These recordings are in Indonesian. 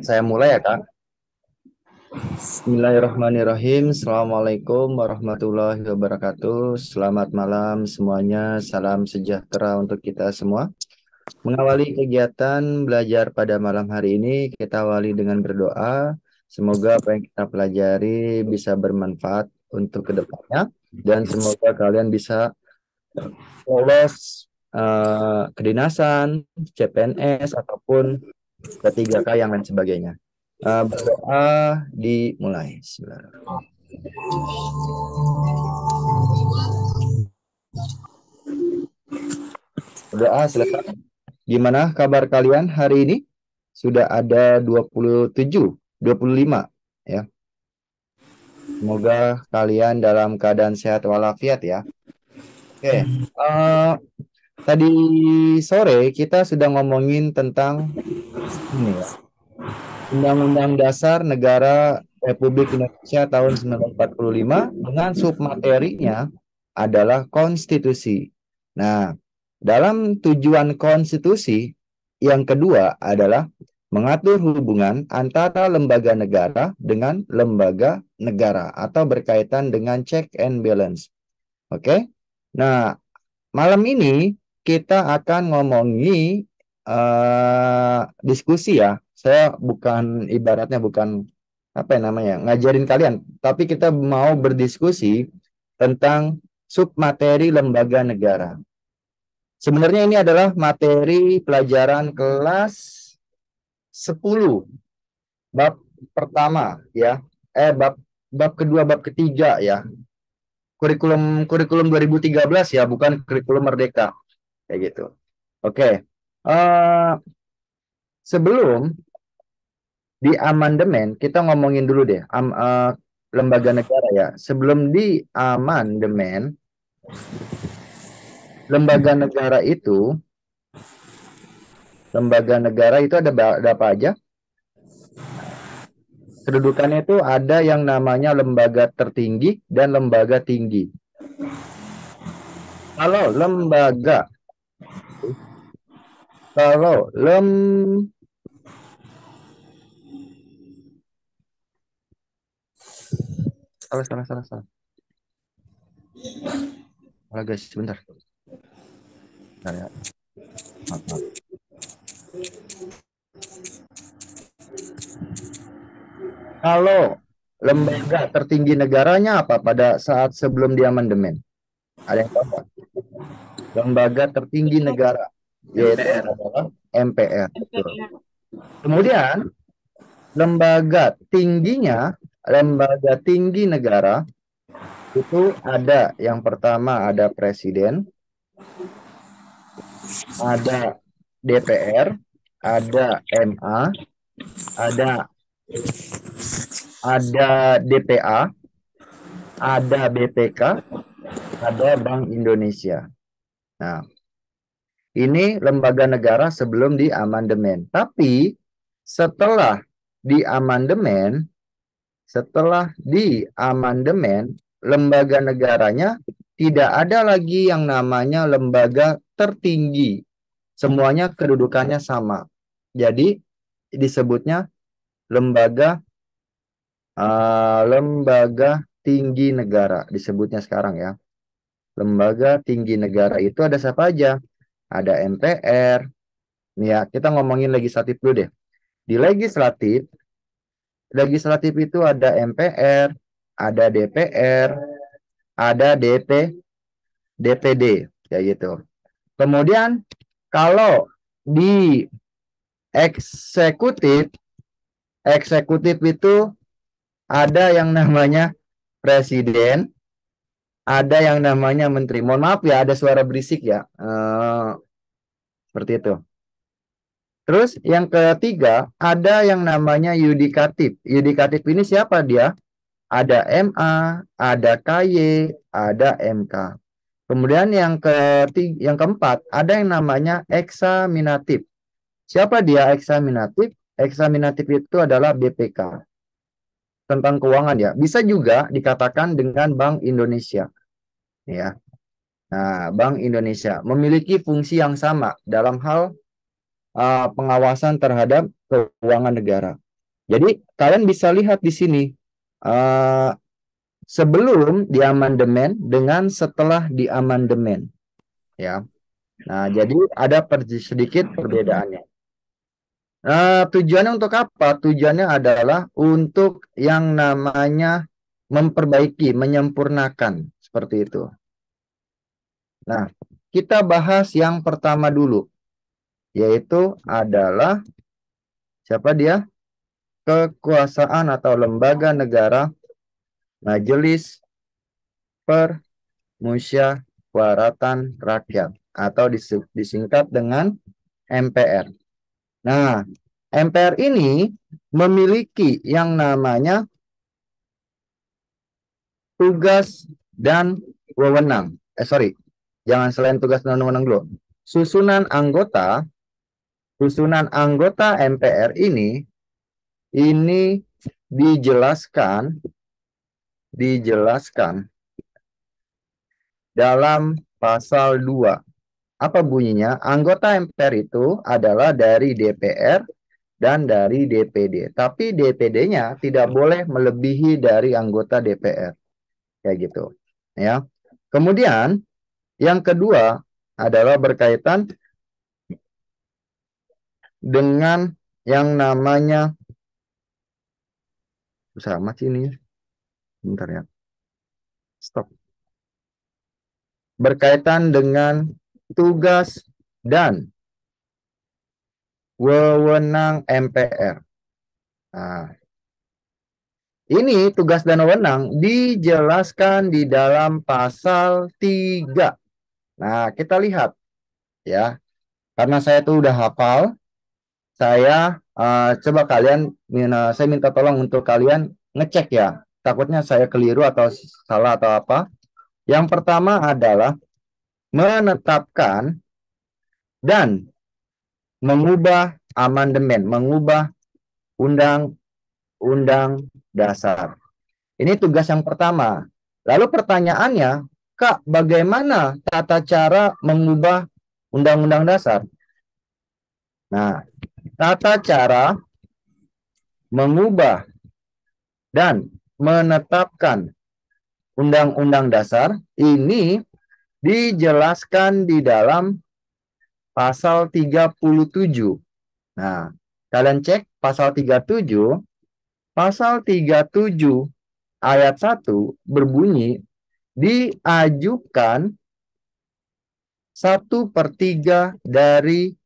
Saya mulai ya, Kak. Bismillahirrahmanirrahim. Assalamualaikum warahmatullahi wabarakatuh. Selamat malam semuanya. Salam sejahtera untuk kita semua. Mengawali kegiatan belajar pada malam hari ini, kita awali dengan berdoa. Semoga apa yang kita pelajari bisa bermanfaat untuk kedepannya. Dan semoga kalian bisa lolos kedinasan, CPNS, ataupun P3K yang lain sebagainya. Berdoa dimulai. Bismillahirrahmanirrahim. Berdoa selesai. Gimana kabar kalian hari ini? Sudah ada 27, 25 ya. Semoga kalian dalam keadaan sehat walafiat ya. Oke. Tadi sore kita sudah ngomongin tentang ini ya. Undang-Undang Dasar Negara Republik Indonesia tahun 1945 dengan submaterinya adalah konstitusi. Nah, dalam tujuan konstitusi yang kedua adalah mengatur hubungan antara lembaga negara dengan lembaga negara atau berkaitan dengan check and balance. Oke. Nah, malam ini kita akan ngomongi diskusi ya. Saya bukan ibaratnya bukan apa yang namanya ngajarin kalian, tapi kita mau berdiskusi tentang submateri lembaga negara. Sebenarnya ini adalah materi pelajaran kelas 10 bab pertama ya. Bab bab kedua, bab ketiga ya. Kurikulum kurikulum 2013 ya, bukan kurikulum Merdeka kayak gitu. Oke. Eh, Sebelum di amandemen, kita ngomongin dulu deh lembaga negara ya. Sebelum di amandemen, lembaga negara itu, ada apa aja? Kedudukannya itu ada yang namanya lembaga tertinggi dan lembaga tinggi. Kalau lembaga, kalau lem, salah. Salah guys, sebentar. Bentar ya. Maaf. Kalau lembaga tertinggi negaranya apa pada saat sebelum di amandemen? Ada yang tahu nggak? Lembaga tertinggi negara, yaitu MPR. adalah MPR. Betul. MPR. Kemudian lembaga tinggi negara itu ada yang pertama ada presiden, ada DPR, ada MA, ada DPA, ada BPK, ada Bank Indonesia. Nah, ini lembaga negara sebelum di amandemen. Tapi setelah di amandemen, lembaga negaranya tidak ada lagi yang namanya lembaga tertinggi. Semuanya kedudukannya sama. Jadi disebutnya lembaga lembaga tinggi negara disebutnya sekarang ya. Lembaga tinggi negara itu ada siapa aja? Ada MPR. Nih ya, kita ngomongin legislatif dulu deh. Di legislatif itu ada MPR, ada DPR, ada DPD, kayak gitu. Kemudian kalau di eksekutif, eksekutif itu ada yang namanya presiden, ada yang namanya menteri. Mohon maaf ya, ada suara berisik ya. Seperti itu. Terus yang ketiga, ada yang namanya yudikatif. Yudikatif ini siapa dia? Ada MA, ada KY, ada MK. Kemudian yang keempat, ada yang namanya eksaminatif. Siapa dia eksaminatif? Eksaminatif itu adalah BPK, tentang keuangan ya. Bisa juga dikatakan dengan Bank Indonesia. Ya. Nah, Bank Indonesia memiliki fungsi yang sama dalam hal pengawasan terhadap keuangan negara. Jadi kalian bisa lihat di sini uh, sebelum diamandemen dengan setelah diamandemen, ya. Nah, jadi ada sedikit perbedaannya. Tujuannya untuk apa? Tujuannya adalah untuk yang namanya memperbaiki, menyempurnakan seperti itu. Nah, kita bahas yang pertama dulu, yaitu adalah siapa dia? Kekuasaan atau lembaga negara, Majelis Permusyawaratan Rakyat atau disingkat dengan MPR. Nah, MPR ini memiliki yang namanya tugas dan wewenang. Jangan selain tugas dan wewenang dulu. Susunan anggota MPR ini dijelaskan dalam pasal 2. Apa bunyinya? Anggota MPR itu adalah dari DPR dan dari DPD. Tapi DPD-nya tidak boleh melebihi dari anggota DPR. Kayak gitu. Ya. Kemudian yang kedua adalah berkaitan dengan yang namanya sama sih ini. Bentar ya. Stop. Berkaitan dengan tugas dan wewenang MPR. Nah, ini tugas dan wewenang dijelaskan di dalam pasal 3. Nah, kita lihat ya. Karena saya tuh udah hafal, saya coba saya minta tolong untuk kalian ngecek ya. Takutnya saya keliru atau salah atau apa. Yang pertama adalah menetapkan dan mengubah amandemen, mengubah undang-undang dasar. Ini tugas yang pertama. Lalu pertanyaannya, Kak, bagaimana tata cara mengubah undang-undang dasar? Nah, tata cara mengubah dan menetapkan undang-undang dasar ini dijelaskan di dalam pasal 37. Nah, kalian cek pasal 37. Pasal 37 ayat 1 berbunyi diajukan 1/3 dari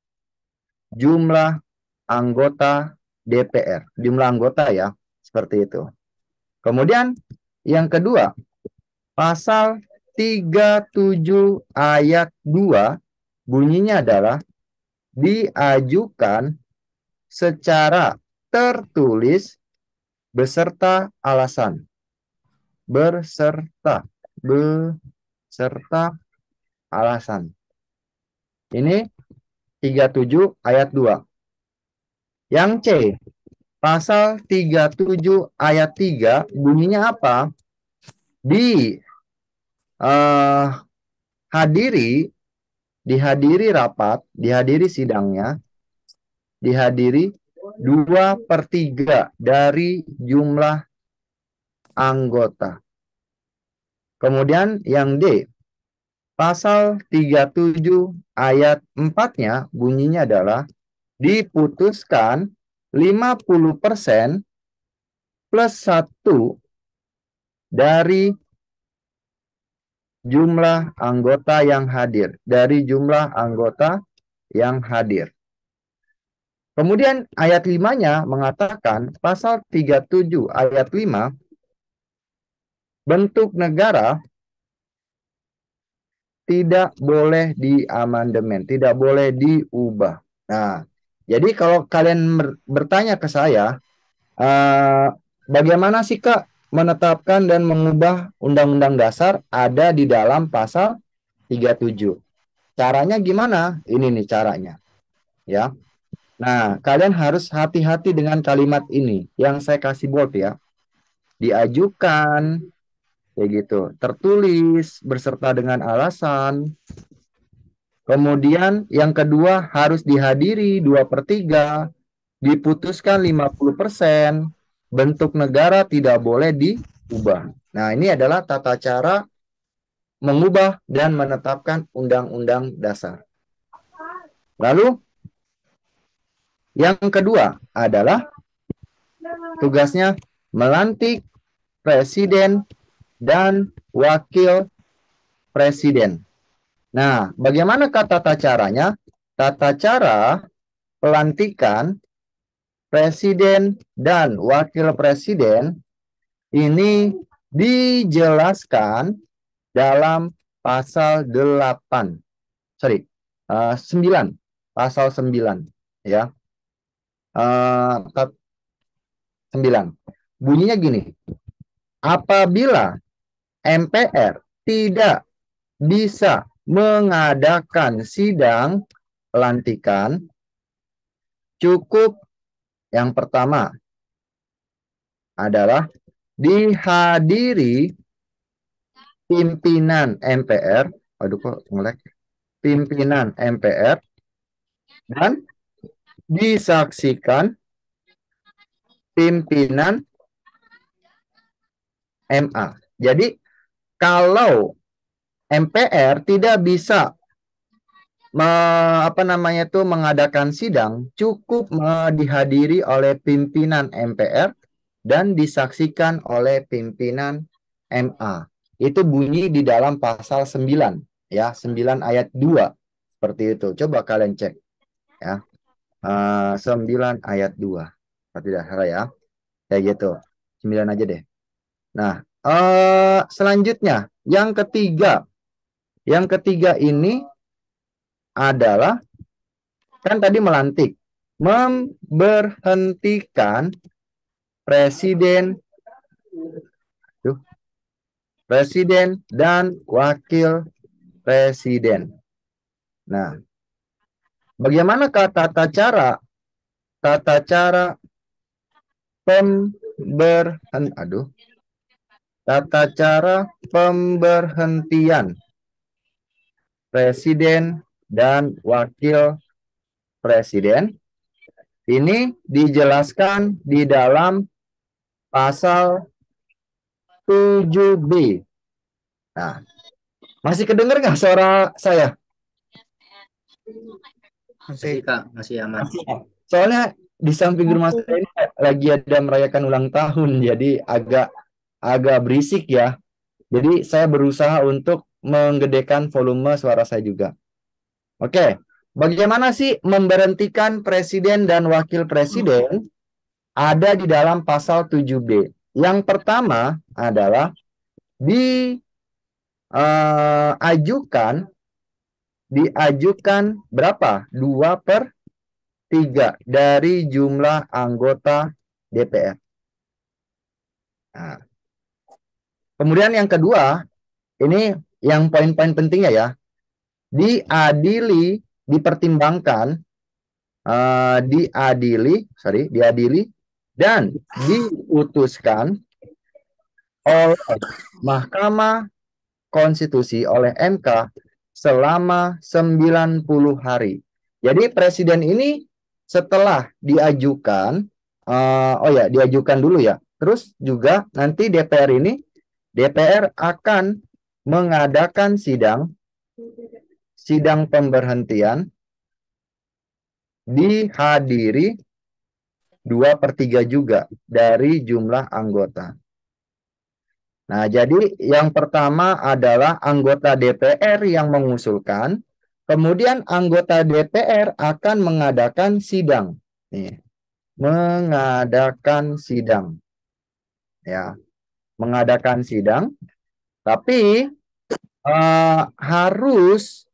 jumlah anggota DPR. Jumlah anggota ya, seperti itu. Kemudian yang kedua, pasal 37 ayat 2 bunyinya adalah diajukan secara tertulis beserta alasan. Beserta alasan. Ini 37 ayat 2. Yang C, pasal 37 ayat 3 bunyinya apa? Dihadiri rapat, dihadiri sidangnya, dihadiri 2/3 dari jumlah anggota. Kemudian yang D, pasal 37 ayat 4-nya bunyinya adalah diputuskan 50% plus 1 dari jumlah anggota yang hadir. Dari jumlah anggota yang hadir. Kemudian ayat 5-nya mengatakan pasal 37 ayat 5 bentuk negara tidak boleh diamandemen, tidak boleh diubah. Nah, jadi kalau kalian bertanya ke saya, bagaimana sih Kak menetapkan dan mengubah undang-undang dasar ada di dalam pasal 37. Caranya gimana? Ini nih caranya. Ya. Nah, kalian harus hati-hati dengan kalimat ini yang saya kasih bold ya. Diajukan, kayak gitu. Tertulis beserta dengan alasan. Kemudian yang kedua harus dihadiri 2/3, diputuskan 50%, bentuk negara tidak boleh diubah. Nah, ini adalah tata cara mengubah dan menetapkan undang-undang dasar. Lalu yang kedua adalah tugasnya melantik presiden dan wakil presiden. Nah, bagaimana tata caranya? Tata cara pelantikan presiden dan wakil presiden ini dijelaskan dalam pasal 8. Sorry, 9. Pasal 9. Ya. 9. Bunyinya gini. Apabila MPR tidak bisa mengadakan sidang pelantikan, cukup yang pertama adalah dihadiri pimpinan MPR, aduh kok ngelek, pimpinan MPR dan disaksikan pimpinan MA. Jadi kalau MPR tidak bisa mengadakan sidang, cukup dihadiri oleh pimpinan MPR dan disaksikan oleh pimpinan MA. Itu bunyi di dalam pasal 9, ya, 9 ayat 2. Seperti itu. Coba kalian cek, ya. 9 ayat 2. Tidak salah ya. Kayak gitu. 9 aja deh. Nah, selanjutnya yang ketiga. Yang ketiga ini adalah kan tadi melantik, memberhentikan presiden, presiden dan wakil presiden. Nah, bagaimana tata cara tata cara pemberhentian presiden dan wakil presiden ini dijelaskan di dalam pasal 7B. Nah, masih kedengar nggak suara saya? Masih Kak, masih aman. Soalnya di samping rumah saya ini lagi ada merayakan ulang tahun, jadi agak berisik ya. Jadi saya berusaha untuk menggedekan volume suara saya juga. Oke, bagaimana sih memberhentikan presiden dan wakil presiden? Ada di dalam pasal 7B. Yang pertama adalah diajukan berapa? 2/3 dari jumlah anggota DPR. Nah, kemudian yang kedua, ini yang poin-poin pentingnya ya, dipertimbangkan, diadili dan diputuskan oleh Mahkamah Konstitusi oleh MK selama 90 hari. Jadi presiden ini setelah diajukan, diajukan dulu ya. Terus juga nanti DPR akan mengadakan sidang pemberhentian dihadiri 2/3 juga dari jumlah anggota. Nah, jadi yang pertama adalah anggota DPR yang mengusulkan, kemudian anggota DPR akan mengadakan sidang. Nih, mengadakan sidang. Ya, mengadakan sidang, tapi harus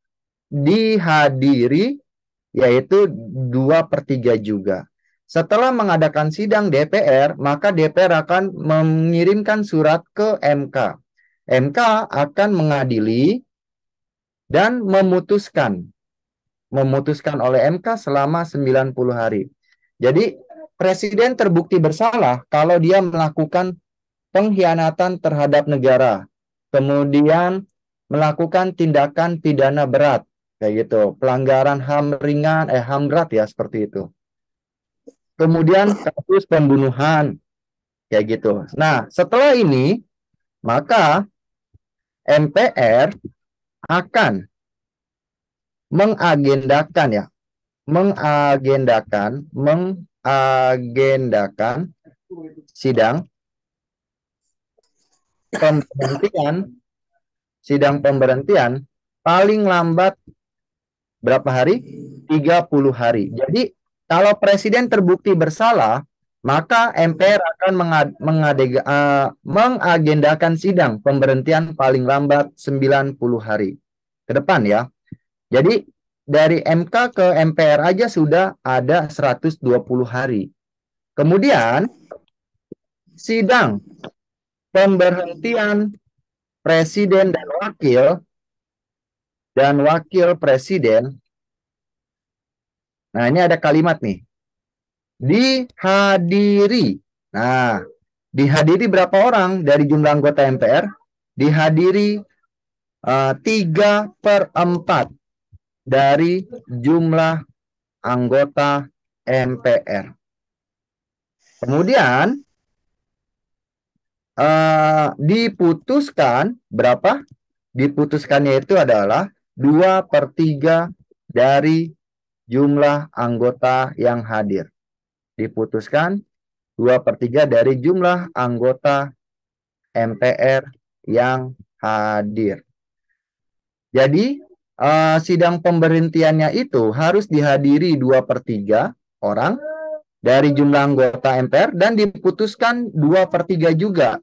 dihadiri yaitu 2/3 juga. Setelah mengadakan sidang DPR, maka DPR akan mengirimkan surat ke MK. MK akan mengadili dan memutuskan oleh MK selama 90 hari. Jadi, presiden terbukti bersalah kalau dia melakukan pengkhianatan terhadap negara, kemudian melakukan tindakan pidana berat, kayak gitu. Pelanggaran HAM ringan, HAM berat ya seperti itu. Kemudian kasus pembunuhan, kayak gitu. Nah, setelah ini maka MPR akan mengagendakan ya, mengagendakan sidang pemberhentian, paling lambat berapa hari? 30 hari. Jadi kalau presiden terbukti bersalah, maka MPR akan mengagendakan sidang pemberhentian paling lambat 90 hari ke depan ya. Jadi dari MK ke MPR aja sudah ada 120 hari. Kemudian sidang pemberhentian presiden dan wakil presiden. Nah, ini ada kalimat nih. Dihadiri. Nah, dihadiri berapa orang dari jumlah anggota MPR? Dihadiri 3/4 dari jumlah anggota MPR. Kemudian diputuskan berapa? Diputuskannya itu adalah 2/3 dari jumlah anggota yang hadir. Diputuskan 2/3 dari jumlah anggota MPR yang hadir. Jadi sidang pemberhentiannya itu harus dihadiri 2/3 orang dari jumlah anggota MPR dan diputuskan 2/3 juga.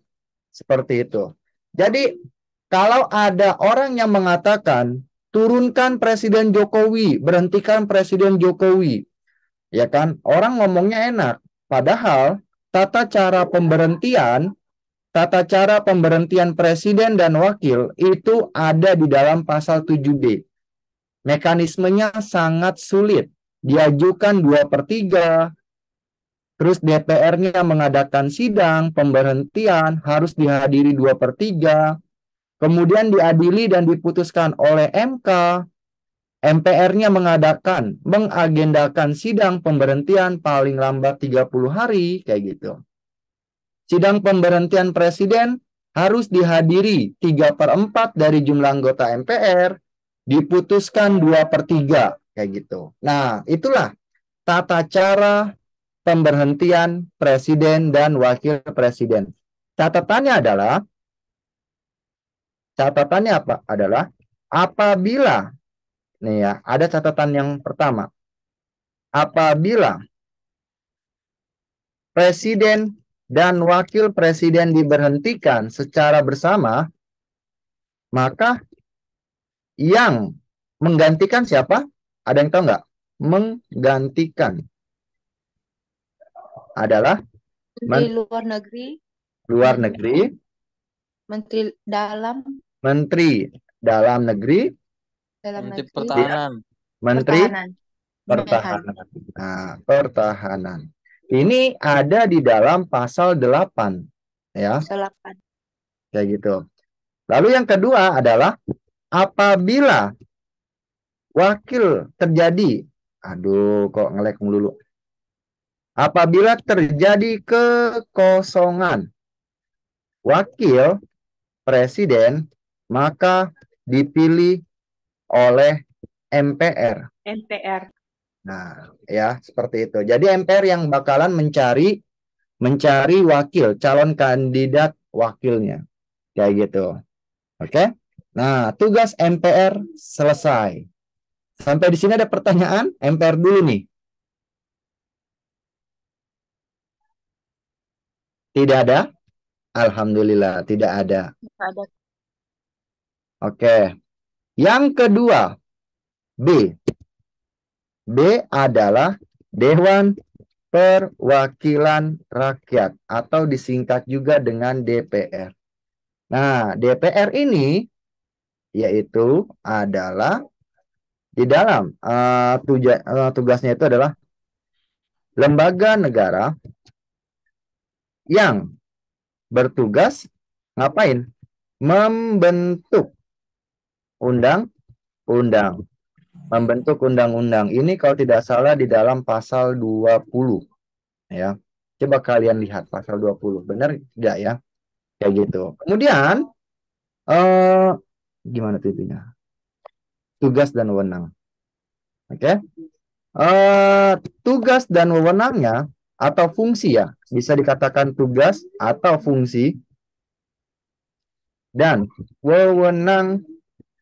Seperti itu. Jadi kalau ada orang yang mengatakan turunkan Presiden Jokowi, berhentikan Presiden Jokowi, ya kan? Orang ngomongnya enak. Padahal tata cara pemberhentian presiden dan wakil itu ada di dalam pasal 7B. Mekanismenya sangat sulit. Diajukan 2/3, terus DPR-nya mengadakan sidang pemberhentian, harus dihadiri 2/3, kemudian diadili dan diputuskan oleh MK, MPR-nya mengagendakan sidang pemberhentian paling lambat 30 hari, kayak gitu. Sidang pemberhentian presiden harus dihadiri 3/4 dari jumlah anggota MPR, diputuskan 2/3, kayak gitu. Nah, itulah tata cara pemberhentian presiden dan wakil presiden. Catatannya apa? Adalah apabila, nih ya, ada catatan yang pertama. Apabila presiden dan wakil presiden diberhentikan secara bersama, maka yang menggantikan siapa? Ada yang tahu nggak? Menggantikan adalah Menteri Luar Negeri, luar negeri, Menteri Menteri Dalam Negeri, Menteri Pertahanan, Menteri Pertahanan. Pertahanan. Nah, pertahanan. Ini ada di dalam pasal 8 ya. Selapan. Kayak gitu. Lalu yang kedua adalah apabila wakil terjadi, aduh kok ngelek melulu. Apabila terjadi kekosongan wakil presiden, maka dipilih oleh MPR. Nah, ya seperti itu. Jadi MPR yang bakalan mencari wakil, calon kandidat wakilnya. Kayak gitu. Oke? Nah, tugas MPR selesai. Sampai di sini ada pertanyaan? MPR dulu nih. Tidak ada? Alhamdulillah, tidak ada. Oke. Yang kedua, B. B adalah Dewan Perwakilan Rakyat atau disingkat juga dengan DPR. Nah, DPR ini yaitu adalah di dalam tugasnya itu adalah lembaga negara yang bertugas ngapain? Membentuk undang-undang. membentuk undang-undang. Ini kalau tidak salah di dalam pasal 20 ya. Coba kalian lihat pasal 20. Benar tidak ya? Kayak gitu. Kemudian gimana tuh intinya? Tugas dan wewenang. Oke. Tugas dan wewenangnya atau fungsi ya, bisa dikatakan tugas atau fungsi dan wewenang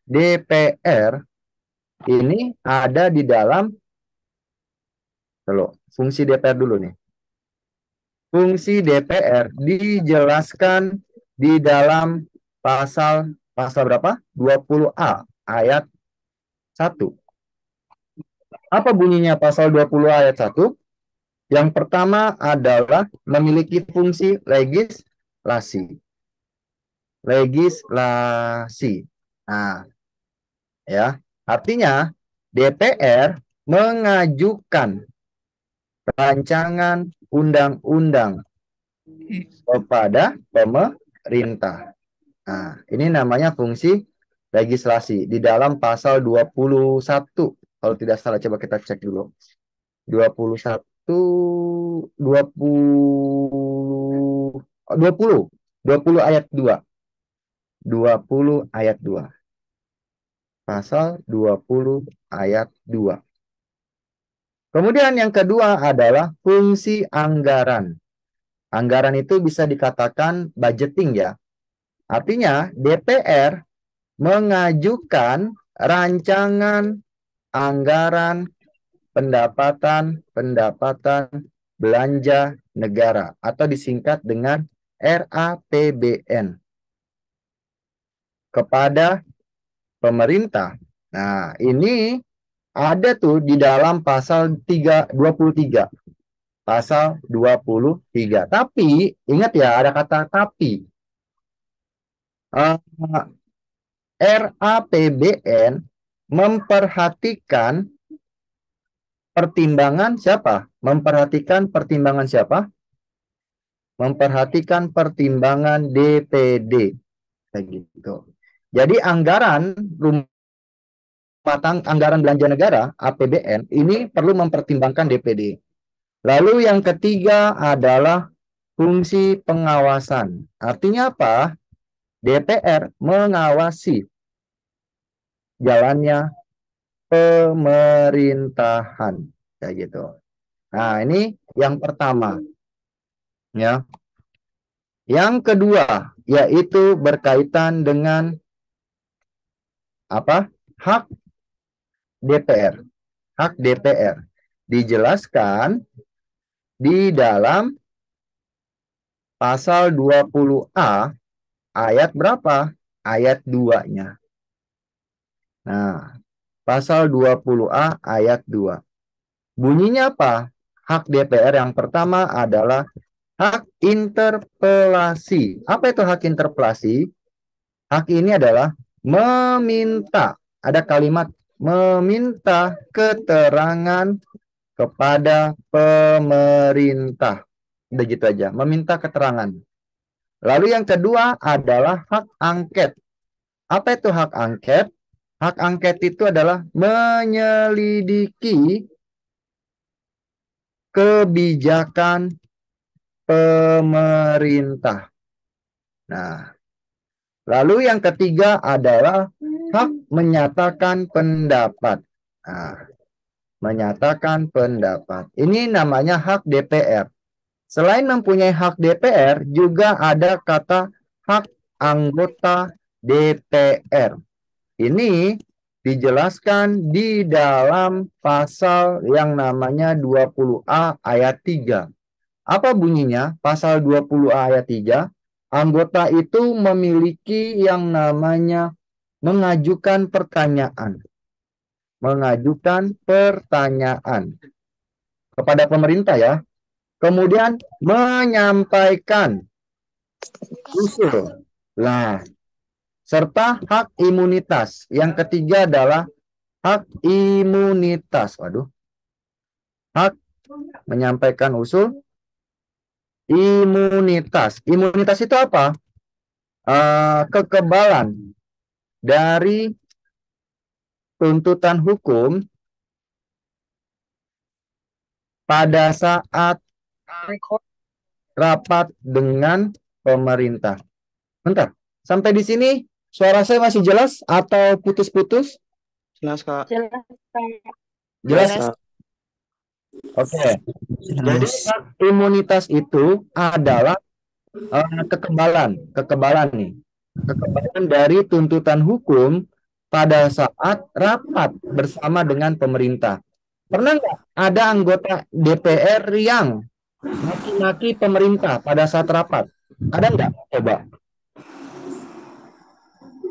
DPR ini ada di dalam fungsi DPR dulu nih. Fungsi DPR dijelaskan di dalam pasal berapa? 20A ayat 1. Apa bunyinya pasal 20 ayat 1? Yang pertama adalah memiliki fungsi legislasi. Legislasi. Nah, ya. Artinya DPR mengajukan rancangan undang-undang kepada pemerintah. Nah, ini namanya fungsi legislasi di dalam pasal 21. Kalau tidak salah, coba kita cek dulu. 21, 20, 20 ayat 2. 20 ayat 2. Pasal 20 ayat 2. Kemudian yang kedua adalah fungsi anggaran. Anggaran itu bisa dikatakan budgeting ya. Artinya DPR mengajukan rancangan anggaran pendapatan belanja negara atau disingkat dengan RAPBN kepada pemerintah. Nah, ini ada tuh di dalam pasal 23. Pasal 23. Tapi ingat ya, ada kata tapi. RAPBN memperhatikan pertimbangan siapa? Memperhatikan pertimbangan siapa? Memperhatikan pertimbangan DPD. Kayak gitu. Jadi anggaran anggaran belanja negara APBN ini perlu mempertimbangkan DPD. Lalu yang ketiga adalah fungsi pengawasan. Artinya apa? DPR mengawasi jalannya pemerintahan. Kayak gitu. Nah, ini yang pertama. Ya. Yang kedua, yaitu berkaitan dengan apa? Hak DPR. Hak DPR. Dijelaskan di dalam pasal 20A ayat berapa? Ayat 2-nya. Nah, pasal 20A ayat 2. Bunyinya apa? Hak DPR yang pertama adalah hak interpelasi. Apa itu hak interpelasi? Hak ini adalah meminta. Ada kalimat meminta keterangan kepada pemerintah. Udah gitu aja, meminta keterangan. Lalu yang kedua adalah hak angket. Apa itu hak angket? Hak angket itu adalah menyelidiki kebijakan pemerintah. Nah, lalu yang ketiga adalah hak menyatakan pendapat. Nah, menyatakan pendapat. Ini namanya hak DPR. Selain mempunyai hak DPR, juga ada kata hak anggota DPR. Ini dijelaskan di dalam pasal yang namanya 20A ayat 3. Apa bunyinya? Pasal 20A ayat 3. Anggota itu memiliki yang namanya mengajukan pertanyaan. Mengajukan pertanyaan kepada pemerintah ya. Kemudian menyampaikan usul. Nah, serta hak imunitas. Yang ketiga adalah hak imunitas. Waduh. Hak menyampaikan usul. Imunitas. Imunitas itu apa? Kekebalan dari tuntutan hukum pada saat rapat dengan pemerintah. Bentar, sampai di sini suara saya masih jelas atau putus-putus? Jelas, Kak. Jelas, Kak. Jelas? Jelas. Oke. Jadi hak imunitas itu adalah kekebalan nih. Kekebalan dari tuntutan hukum pada saat rapat bersama dengan pemerintah. Pernah nggak ada anggota DPR yang maki-maki pemerintah pada saat rapat? Ada nggak? Coba.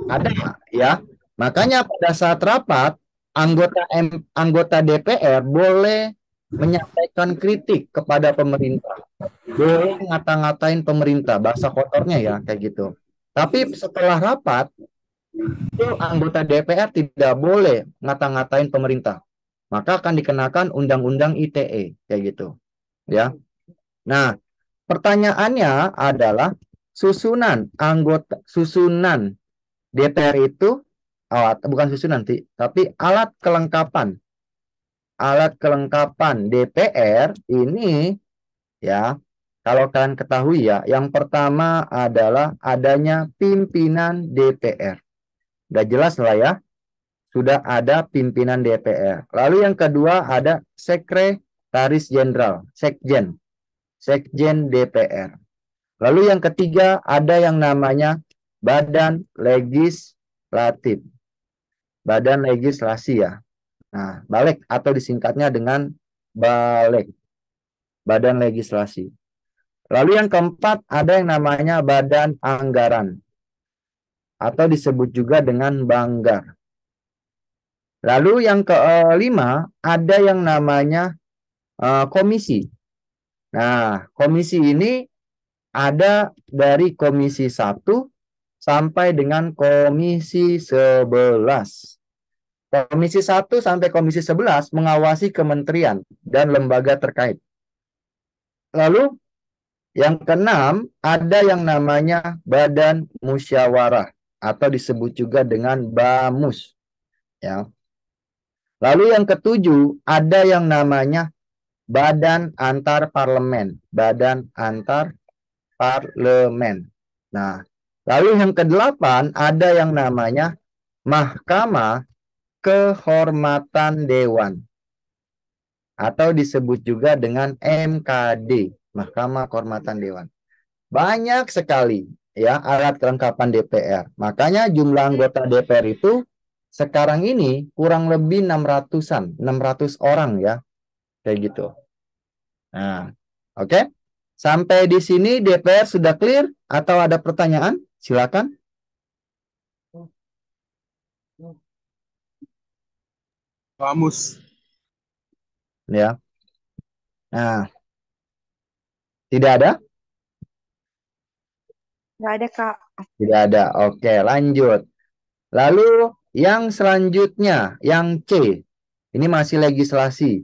Ada ya. Makanya pada saat rapat anggota DPR boleh menyampaikan kritik kepada pemerintah. Boleh ngata-ngatain pemerintah, bahasa kotornya ya kayak gitu. Tapi setelah rapat itu anggota DPR tidak boleh ngata-ngatain pemerintah. Maka akan dikenakan Undang-Undang ITE kayak gitu. Ya. Nah, pertanyaannya adalah susunan DPR itu bukan susunan tapi alat kelengkapan DPR ini ya, kalau kalian ketahui ya, yang pertama adalah adanya pimpinan DPR. Udah jelas lah ya, sudah ada pimpinan DPR. Lalu yang kedua ada sekretaris jenderal, sekjen DPR. Lalu yang ketiga ada yang namanya badan legislatif. Badan legislasi ya. Nah, Balek atau disingkatnya dengan Balek. Badan legislasi. Lalu yang keempat ada yang namanya badan anggaran. Atau disebut juga dengan Banggar. Lalu yang kelima ada yang namanya komisi. Nah, komisi ini ada dari komisi 1 sampai dengan komisi 11. Komisi 1 sampai komisi 11 mengawasi kementerian dan lembaga terkait. Lalu yang keenam ada yang namanya Badan Musyawarah atau disebut juga dengan BAMUS. Ya. Lalu yang ketujuh ada yang namanya Badan Antar Parlemen. Badan Antar Parlemen. Nah, lalu yang kedelapan ada yang namanya Mahkamah Kehormatan Dewan atau disebut juga dengan MKD, Mahkamah Kehormatan Dewan. Banyak sekali ya alat kelengkapan DPR. Makanya jumlah anggota DPR itu sekarang ini kurang lebih 600 orang ya. Kayak gitu. Nah, oke. Sampai di sini DPR sudah clear atau ada pertanyaan? Silakan. Bamus. Ya. Nah, tidak ada? Nggak ada, Kak. Tidak ada. Oke, lanjut. Lalu yang selanjutnya, yang C. Ini masih legislasi.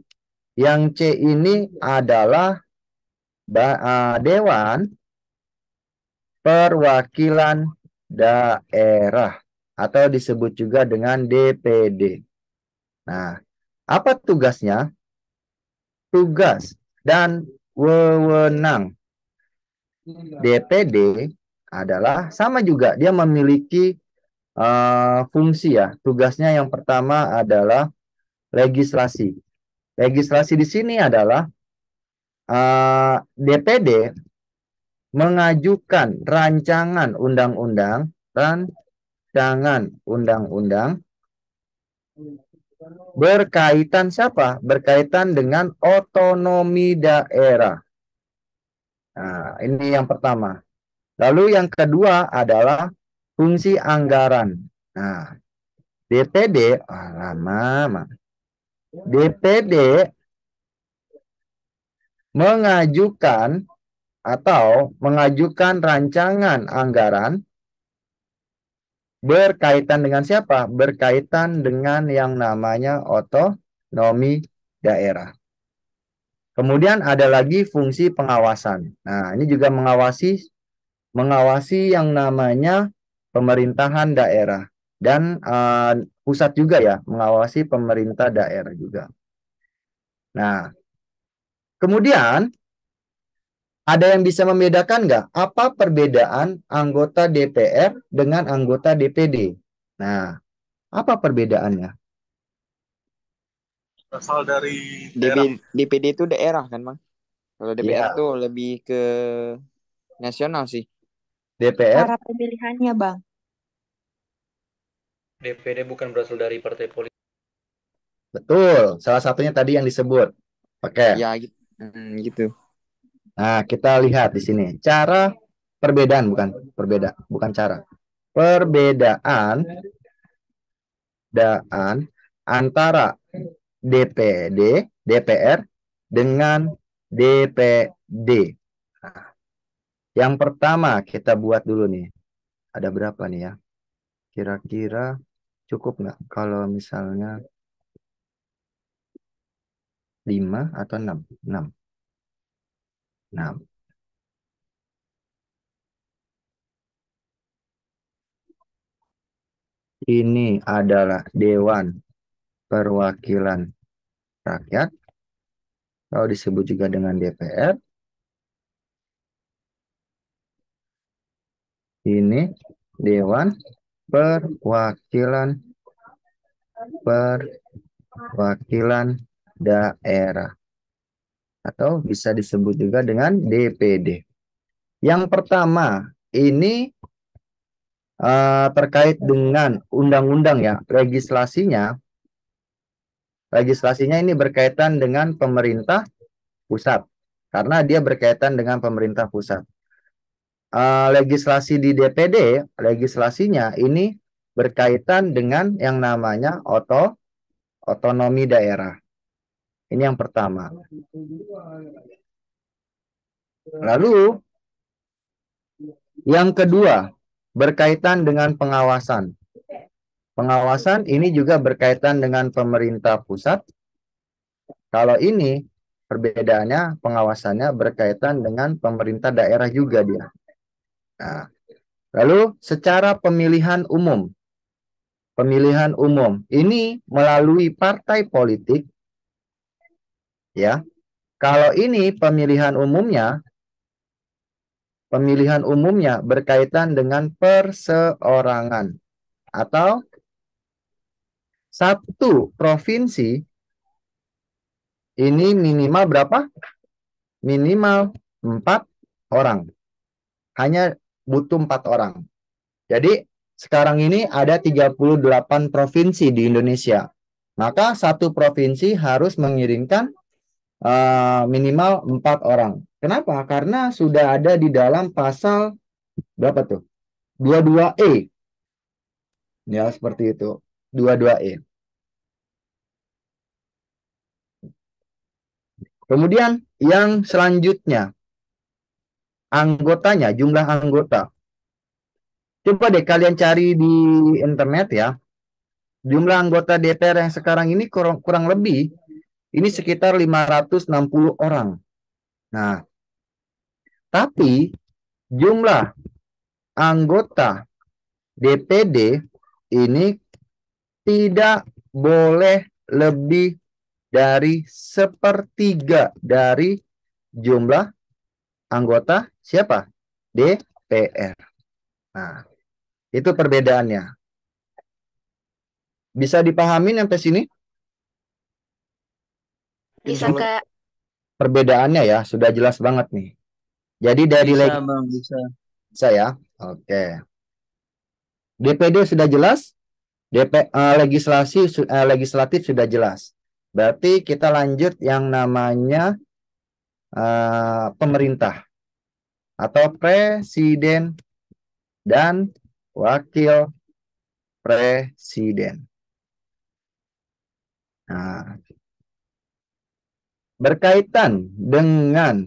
Yang C ini adalah Dewan Perwakilan Daerah atau disebut juga dengan DPD. Nah, apa tugasnya? Tugas dan wewenang DPD adalah sama juga, dia memiliki fungsi ya. Tugasnya yang pertama adalah legislasi. Legislasi di sini adalah DPD mengajukan rancangan undang-undang berkaitan siapa? Berkaitan dengan otonomi daerah. Nah, ini yang pertama. Lalu yang kedua adalah fungsi anggaran. Nah, DPD, DPD mengajukan rancangan anggaran berkaitan dengan siapa? Berkaitan dengan yang namanya otonomi daerah. Kemudian ada lagi fungsi pengawasan. Nah, ini juga mengawasi yang namanya pemerintahan daerah dan pusat juga ya, mengawasi pemerintah daerah juga. Nah, kemudian ada yang bisa membedakan nggak? Apa perbedaan anggota DPR dengan anggota DPD? Nah, apa perbedaannya? Berasal dari daerah. DPD itu daerah kan, Bang? Kalau DPR Iya, tuh lebih ke nasional sih. DPR, Cara pemilihannya, Bang. DPD bukan berasal dari partai politik. betul. Salah satunya tadi yang disebut. Oke. Ya gitu. Gitu. Nah, kita lihat di sini. Cara perbedaan bukan cara. Perbedaan antara DPD, DPR dengan DPD. Nah, yang pertama kita buat dulu nih. Ada berapa nih ya? Kira-kira cukup nggak kalau misalnya 5 atau 6? 6. 6. Ini adalah Dewan Perwakilan Rakyat, atau disebut juga dengan DPR. Ini Dewan Perwakilan Daerah, atau bisa disebut juga dengan DPD. Yang pertama, ini terkait dengan undang-undang ya, legislasinya ini berkaitan dengan pemerintah pusat, karena dia berkaitan dengan pemerintah pusat. Legislasi di DPD, legislasinya ini berkaitan dengan yang namanya otonomi daerah. Ini yang pertama. Lalu yang kedua, berkaitan dengan pengawasan. Pengawasan ini juga berkaitan dengan pemerintah pusat. Kalau ini perbedaannya, pengawasannya berkaitan dengan pemerintah daerah juga dia. Nah, lalu secara pemilihan umum. Pemilihan umum ini melalui partai politik ya. Kalau ini pemilihan umumnya berkaitan dengan perseorangan, atau satu provinsi ini minimal berapa? Minimal 4 orang. Hanya butuh 4 orang. Jadi sekarang ini ada 38 provinsi di Indonesia. Maka satu provinsi harus mengirimkan minimal 4 orang. Kenapa? Karena sudah ada di dalam pasal berapa tuh? 22E. Ya, seperti itu. 22E. Kemudian yang selanjutnya, anggotanya, jumlah anggota. Coba deh kalian cari di internet ya. Jumlah anggota DPR yang sekarang ini kurang lebih ini sekitar 560 orang. Nah, tapi jumlah anggota DPD ini tidak boleh lebih dari 1/3 dari jumlah anggota siapa? DPR. Nah, itu perbedaannya. Bisa dipahami sampai sini? Bisa, Kak. Perbedaannya ya, sudah jelas banget nih. Jadi dari Bisa, Bang, bisa. bisa ya. Oke. DPD sudah jelas, legislatif sudah jelas. Berarti kita lanjut yang namanya pemerintah atau presiden dan wakil presiden. Nah, berkaitan dengan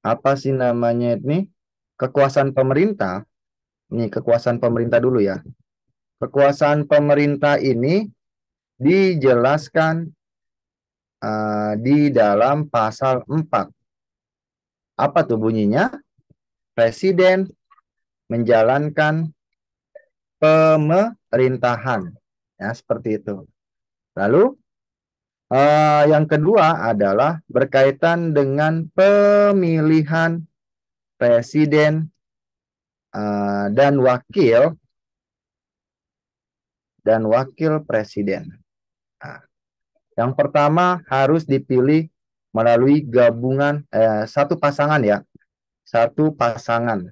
apa sih namanya ini? Kekuasaan pemerintah. Ini kekuasaan pemerintah dulu ya. Kekuasaan pemerintah ini dijelaskan di dalam pasal 4. Apa tuh bunyinya? Presiden menjalankan pemerintahan. Ya, seperti itu. Lalu yang kedua adalah berkaitan dengan pemilihan presiden dan wakil presiden. Nah, yang pertama harus dipilih melalui gabungan satu pasangan ya, satu pasangan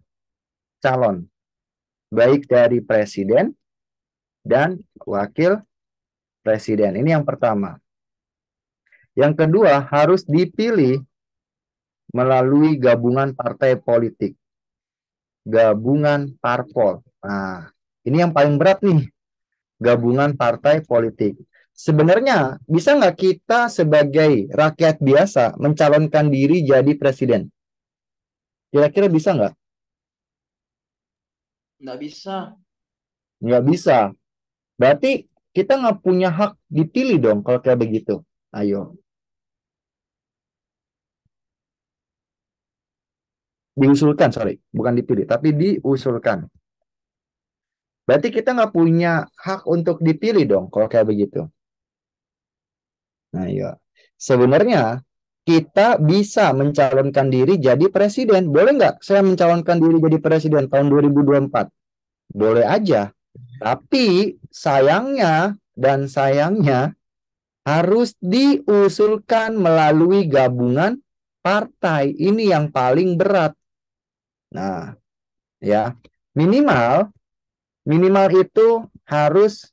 calon, baik dari presiden dan wakil presiden. Ini yang pertama. Yang kedua harus dipilih melalui gabungan partai politik, gabungan parpol. Nah, ini yang paling berat nih, gabungan partai politik. Sebenarnya bisa nggak kita sebagai rakyat biasa mencalonkan diri jadi presiden? Kira-kira bisa nggak? Nggak bisa. Nggak bisa. Berarti kita nggak punya hak dipilih dong kalau kayak begitu. Ayo. Diusulkan, sorry. Bukan dipilih, tapi diusulkan. Berarti kita nggak punya hak untuk dipilih dong kalau kayak begitu. Nah, iya. Sebenarnya kita bisa mencalonkan diri jadi presiden. Boleh nggak saya mencalonkan diri jadi presiden tahun 2024? Boleh aja. Tapi sayangnya harus diusulkan melalui gabungan partai. Ini yang paling berat. Nah, ya. Minimal itu harus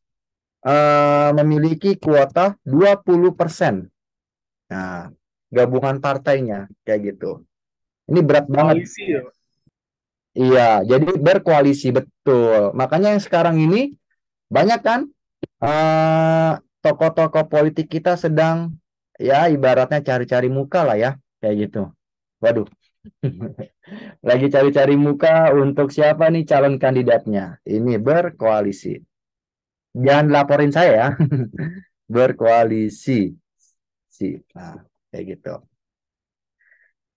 memiliki kuota 20%. Nah, gabungan partainya kayak gitu. Ini berat banget. Koalisi ya. Iya, jadi berkoalisi betul. Makanya yang sekarang ini banyak kan tokoh-tokoh politik kita sedang ya ibaratnya cari-cari muka lah ya, kayak gitu. Waduh. Lagi cari-cari muka untuk siapa nih calon kandidatnya. Ini berkoalisi. Jangan laporin saya ya. Berkoalisi. Nah, kayak gitu.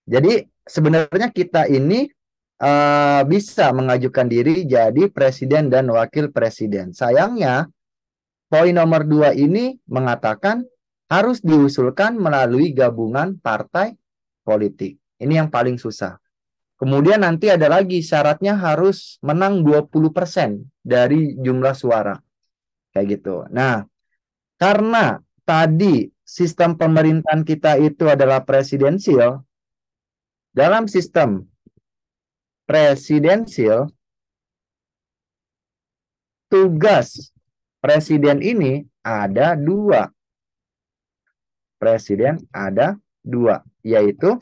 Jadi sebenarnya kita ini bisa mengajukan diri jadi presiden dan wakil presiden. Sayangnya poin nomor 2 ini mengatakan harus diusulkan melalui gabungan partai politik. Ini yang paling susah. Kemudian nanti ada lagi syaratnya harus menang 20% dari jumlah suara. Kayak gitu. Nah, karena tadi sistem pemerintahan kita itu adalah presidensial, dalam sistem presidensial, tugas presiden ini ada dua. Presiden ada dua, yaitu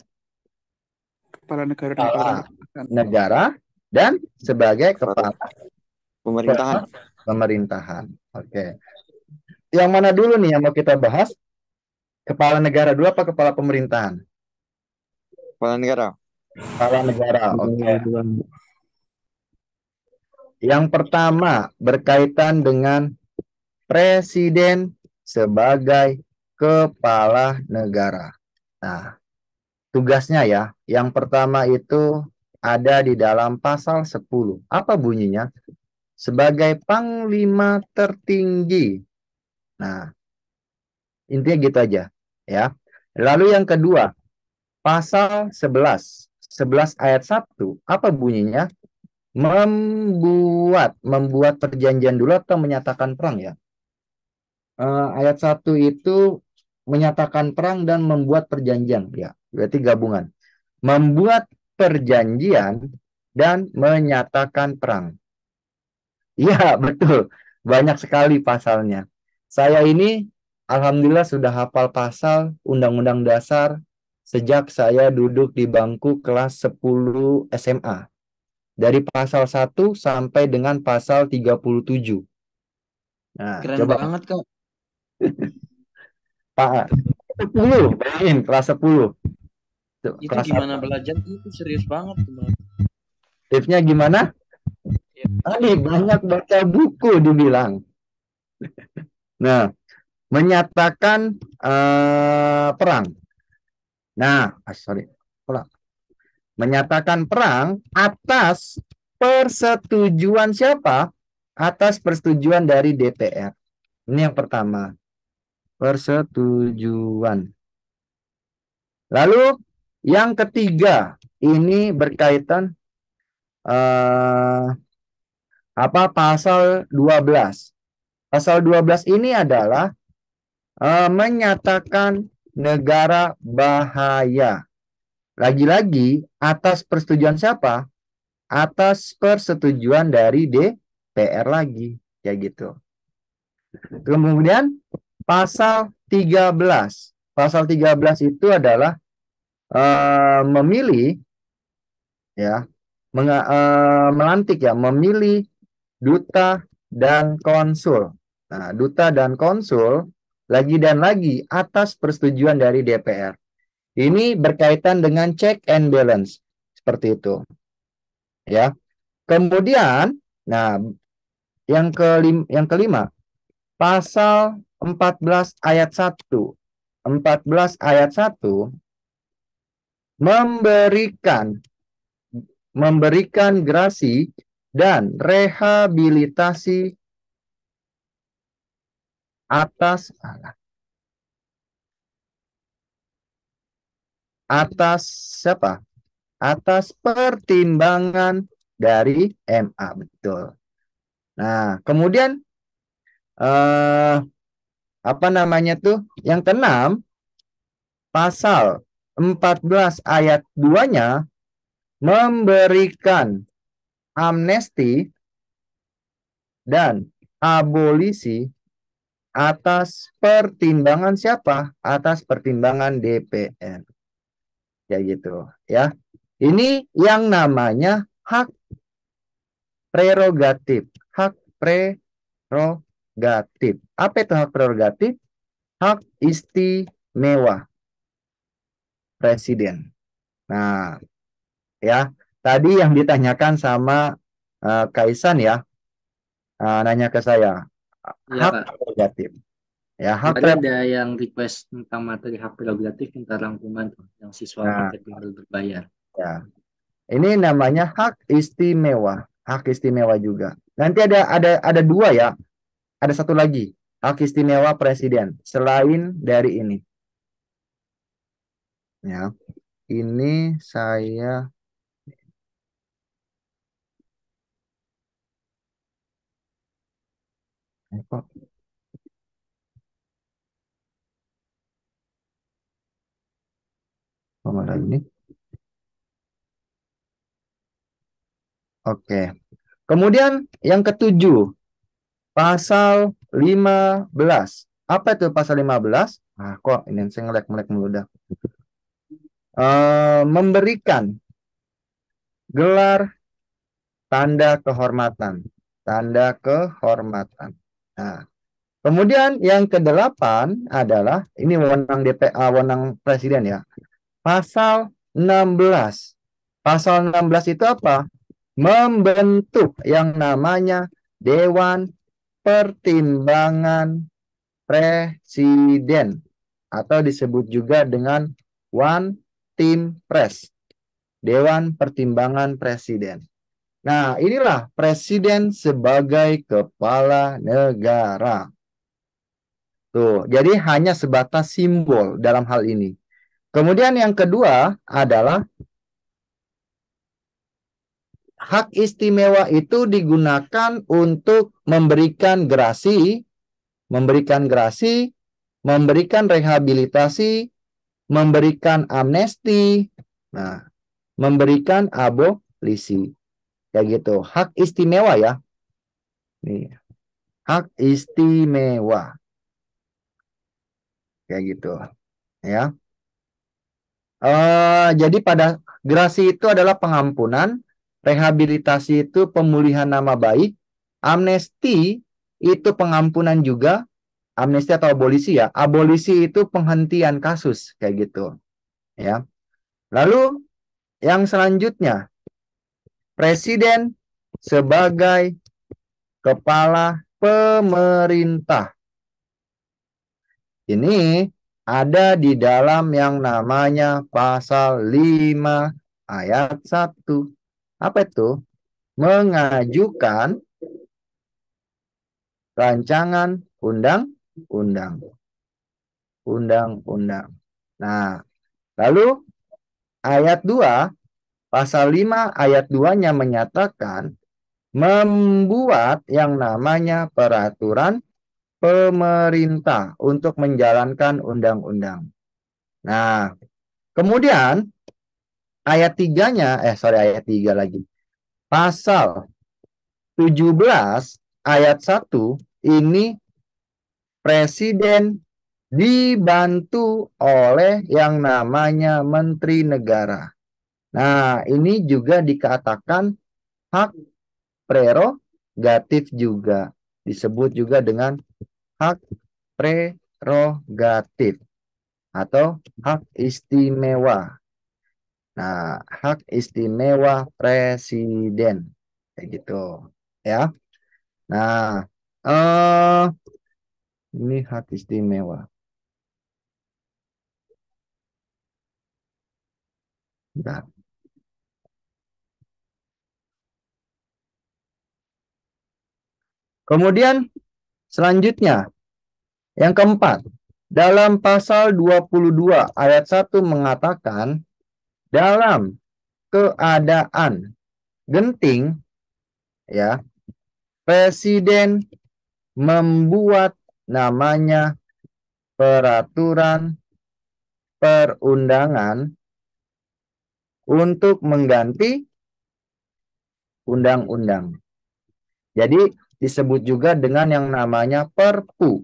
Kepala negara dan kepala negara dan sebagai kepala Pemerintahan. pemerintahan. Oke. Yang mana dulu nih yang mau kita bahas? Kepala negara dulu apa kepala pemerintahan? Kepala negara. Kepala negara. Oke. Yang pertama berkaitan dengan presiden sebagai kepala negara. Nah, tugasnya ya, yang pertama itu ada di dalam pasal 10. Apa bunyinya? Sebagai panglima tertinggi. Nah, intinya gitu aja, ya. Lalu yang kedua, pasal 11. 11 ayat 1, apa bunyinya? Membuat perjanjian dulu atau menyatakan perang ya? Ayat 1 itu menyatakan perang dan membuat perjanjian ya, berarti gabungan. Membuat perjanjian dan menyatakan perang. Iya, betul. Banyak sekali pasalnya. Saya ini alhamdulillah sudah hafal pasal Undang-Undang Dasar sejak saya duduk di bangku kelas 10 SMA. Dari pasal 1 sampai dengan pasal 37. Nah, Keren coba banget, Kak. Pak 10, bayangin kelas 10. Itu Kelas gimana 1. belajar? Itu serius banget, Bang. Tipsnya gimana? Tadi banyak baca buku dibilang. Nah, menyatakan perang. Nah, sorry. Ulang. Menyatakan perang atas persetujuan siapa? atas persetujuan dari DPR. Ini yang pertama. Persetujuan. Lalu yang ketiga, ini berkaitan pasal 12. Pasal 12 ini adalah menyatakan negara bahaya. Lagi-lagi atas persetujuan siapa? Atas persetujuan dari DPR lagi, kayak gitu. Kemudian pasal 13. Pasal 13 itu adalah memilih ya, melantik ya, memilih duta dan konsul. Nah, duta dan konsul lagi dan lagi atas persetujuan dari DPR. Ini berkaitan dengan check and balance seperti itu. Ya. Kemudian, nah, yang kelima, pasal 14 ayat 1. 14 ayat 1 memberikan gerasi dan rehabilitasi atas siapa? Atas pertimbangan dari MA, betul. Nah, kemudian apa namanya tuh? Yang keenam, pasal 14 ayat 2-nya memberikan amnesti dan abolisi atas pertimbangan siapa? Atas pertimbangan DPR. Ya gitu, ya. Ini yang namanya hak prerogatif. Hak prerogatif. Apa itu hak prerogatif? Hak istimewa presiden. Nah, ya, tadi yang ditanyakan sama Kaisan ya, nanya ke saya, Iya, hak Kak. prerogatif. Ya, hak Tadi ada yang request tentang materi hak prerogatif minta rangkuman tuh, yang siswa Nah, paket tinggal berbayar. ya. Ini namanya hak istimewa. Hak istimewa juga. Nanti ada dua ya. Ada satu lagi. Hak istimewa presiden. Selain dari ini. Ya. Ini saya. Kok nomor ini? Oke. Kemudian yang ketujuh. Pasal 15. Apa itu pasal 15? Nah, kok ini saya ngelek-ngelek mulu dah. Memberikan gelar tanda kehormatan. Tanda kehormatan. Nah, kemudian yang kedelapan adalah, ini wewenang DPA, wewenang presiden ya. Pasal 16. Pasal 16 itu apa? Membentuk yang namanya Dewan Pertimbangan Presiden. Atau disebut juga dengan One Team Press. Dewan Pertimbangan Presiden. Nah, inilah presiden sebagai kepala negara. Tuh, jadi hanya sebatas simbol dalam hal ini. Kemudian yang kedua adalah hak istimewa itu digunakan untuk memberikan gerasi, memberikan rehabilitasi, memberikan amnesti, nah, memberikan abolisi. Kayak gitu. Hak istimewa ya. Nih. Hak istimewa. Kayak gitu. Ya. Jadi pada gerasi itu adalah pengampunan, rehabilitasi itu pemulihan nama baik, amnesti itu pengampunan juga, amnesti atau abolisi ya. Abolisi itu penghentian kasus kayak gitu. Ya. Lalu yang selanjutnya, presiden sebagai kepala pemerintah. Ini ada di dalam yang namanya pasal 5 ayat 1. Apa itu? Mengajukan rancangan undang-undang. Undang-undang. Nah, lalu ayat 2, pasal 5 ayat 2-nya menyatakan membuat yang namanya peraturan pemerintah untuk menjalankan undang-undang. Nah, kemudian ayat 3-nya, ayat 3 lagi. Pasal 17 ayat 1 ini presiden dibantu oleh yang namanya menteri negara. Nah, ini juga dikatakan hak prerogatif juga. Disebut juga dengan hak prerogatif atau hak istimewa. Nah, hak istimewa presiden. Kayak gitu. Ya. Nah, ini hak istimewa. Bentar. Kemudian selanjutnya, yang keempat, dalam pasal 22 ayat 1 mengatakan, dalam keadaan genting, ya, presiden membuat namanya peraturan perundangan untuk mengganti undang-undang. Jadi disebut juga dengan yang namanya Perpu,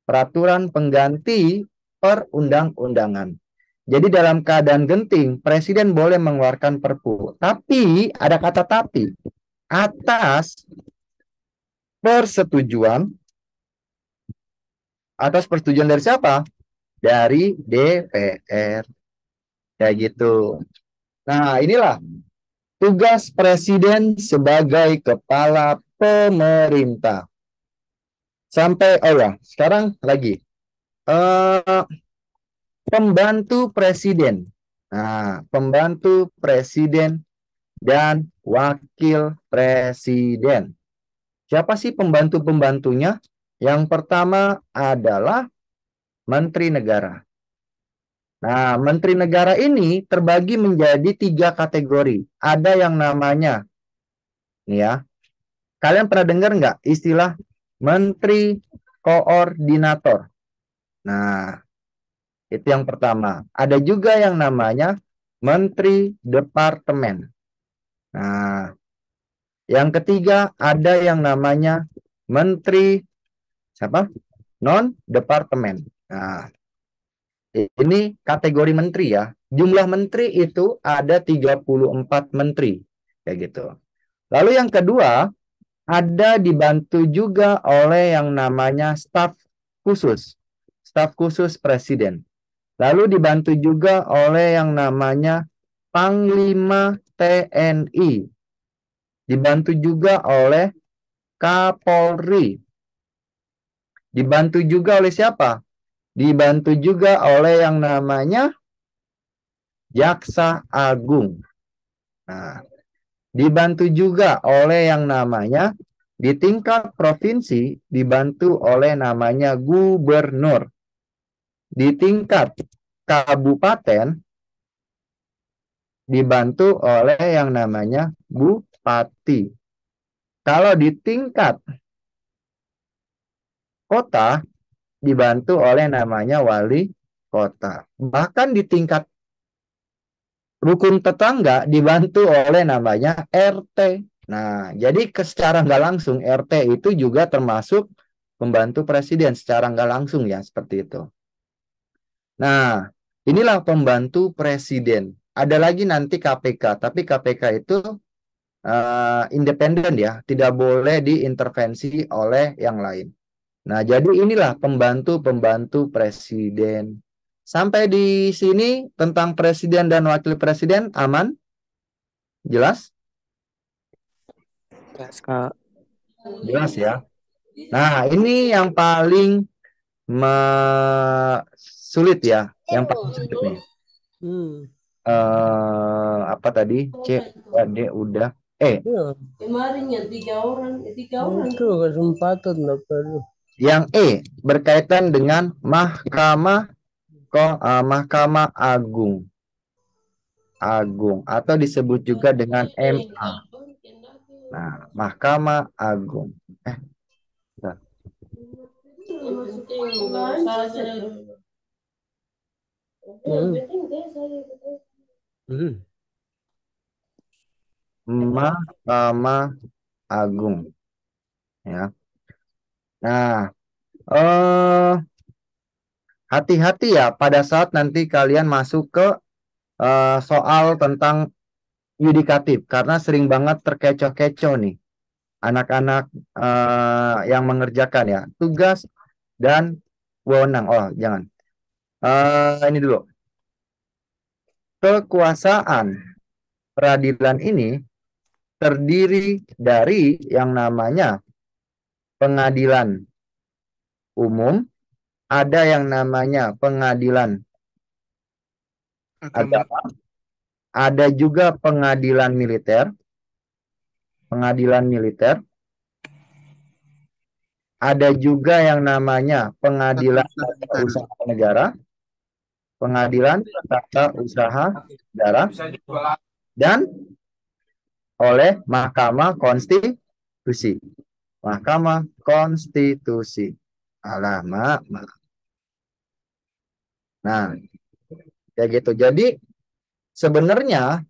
peraturan pengganti perundang-undangan. Jadi dalam keadaan genting, presiden boleh mengeluarkan Perpu. Tapi, ada kata tapi, atas persetujuan dari siapa? Dari DPR. Kayak gitu. Nah, inilah tugas presiden sebagai kepala pemerintah. Sampai, sekarang lagi. Pembantu presiden. Nah, pembantu presiden dan wakil presiden. Siapa sih pembantu-pembantunya? Yang pertama adalah menteri negara. Nah, menteri negara ini terbagi menjadi 3 kategori. Ada yang namanya, nih ya, kalian pernah dengar nggak istilah menteri koordinator? Nah, itu yang pertama. Ada juga yang namanya menteri departemen. Nah, yang ketiga ada yang namanya menteri non-departemen. Nah, ini kategori menteri ya. Jumlah menteri itu ada 34 menteri. Kayak gitu. Lalu yang kedua, ada dibantu juga oleh yang namanya staf khusus. Staf khusus presiden. Lalu dibantu juga oleh yang namanya Panglima TNI. Dibantu juga oleh Kapolri. Dibantu juga oleh siapa? Dibantu juga oleh yang namanya Jaksa Agung. Nah, dibantu juga oleh yang namanya di tingkat provinsi dibantu oleh namanya gubernur. Di tingkat kabupaten dibantu oleh yang namanya bupati. Kalau di tingkat kota dibantu oleh namanya wali kota. Bahkan di tingkat rukun tetangga dibantu oleh namanya RT. Nah, jadi secara nggak langsung RT itu juga termasuk pembantu presiden secara nggak langsung ya, seperti itu. Nah, inilah pembantu presiden. Ada lagi nanti KPK, tapi KPK itu independen ya, tidak boleh diintervensi oleh yang lain. Nah, jadi inilah pembantu-pembantu presiden. Sampai di sini tentang presiden dan wakil presiden aman? Jelas? Jelas, Kak. Jelas ya. Nah, ini yang paling sulit ya, yang paling sulit nih. Apa tadi? C, D udah. E. Ya, Kemarin yang 3 orang, 3 orang. itu kesempatan tak perlu. Yang E berkaitan dengan Mahkamah Agung. Atau disebut juga dengan MA. Nah, Mahkamah Agung. Bentar. Mahkamah Agung. Ya. Nah, hati-hati ya pada saat nanti kalian masuk ke soal tentang yudikatif, karena sering banget terkecoh-kecoh nih anak-anak yang mengerjakan ya tugas dan wewenang. Oh, jangan. Ini dulu. Kekuasaan peradilan ini terdiri dari yang namanya pengadilan umum, ada yang namanya pengadilan agama, ada juga pengadilan militer, ada juga yang namanya pengadilan tata usaha negara, dan oleh Mahkamah Konstitusi. Alamak. Nah, kayak gitu. Jadi sebenarnya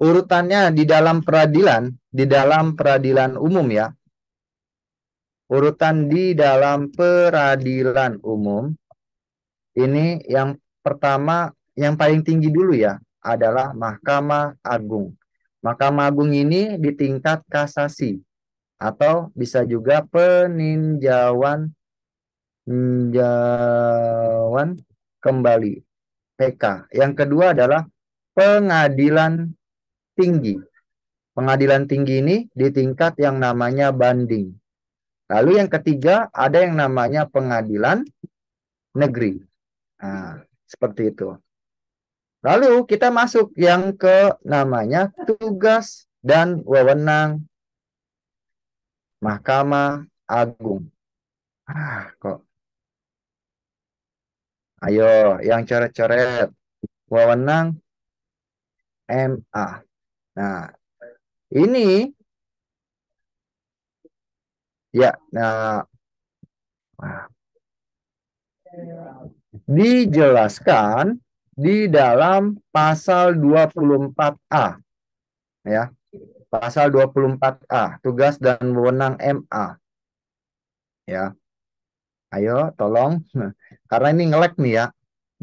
urutannya di dalam peradilan umum ya. Urutan di dalam peradilan umum ini yang pertama, yang paling tinggi dulu ya, adalah Mahkamah Agung. Mahkamah Agung ini di tingkat kasasi atau bisa juga peninjauan kembali, PK. Yang kedua adalah pengadilan tinggi. Pengadilan tinggi ini di tingkat yang namanya banding. Lalu yang ketiga ada yang namanya pengadilan negeri. Nah, seperti itu. Lalu kita masuk yang ke namanya tugas dan wewenang Mahkamah Agung. Kok. Ayo, yang coret-coret. Wewenang MA. Nah, ini ya, nah dijelaskan di dalam pasal 24A. Ya. Pasal 24A, tugas dan wewenang MA. Ya. Ayo, tolong. Karena ini nge-lag nih ya.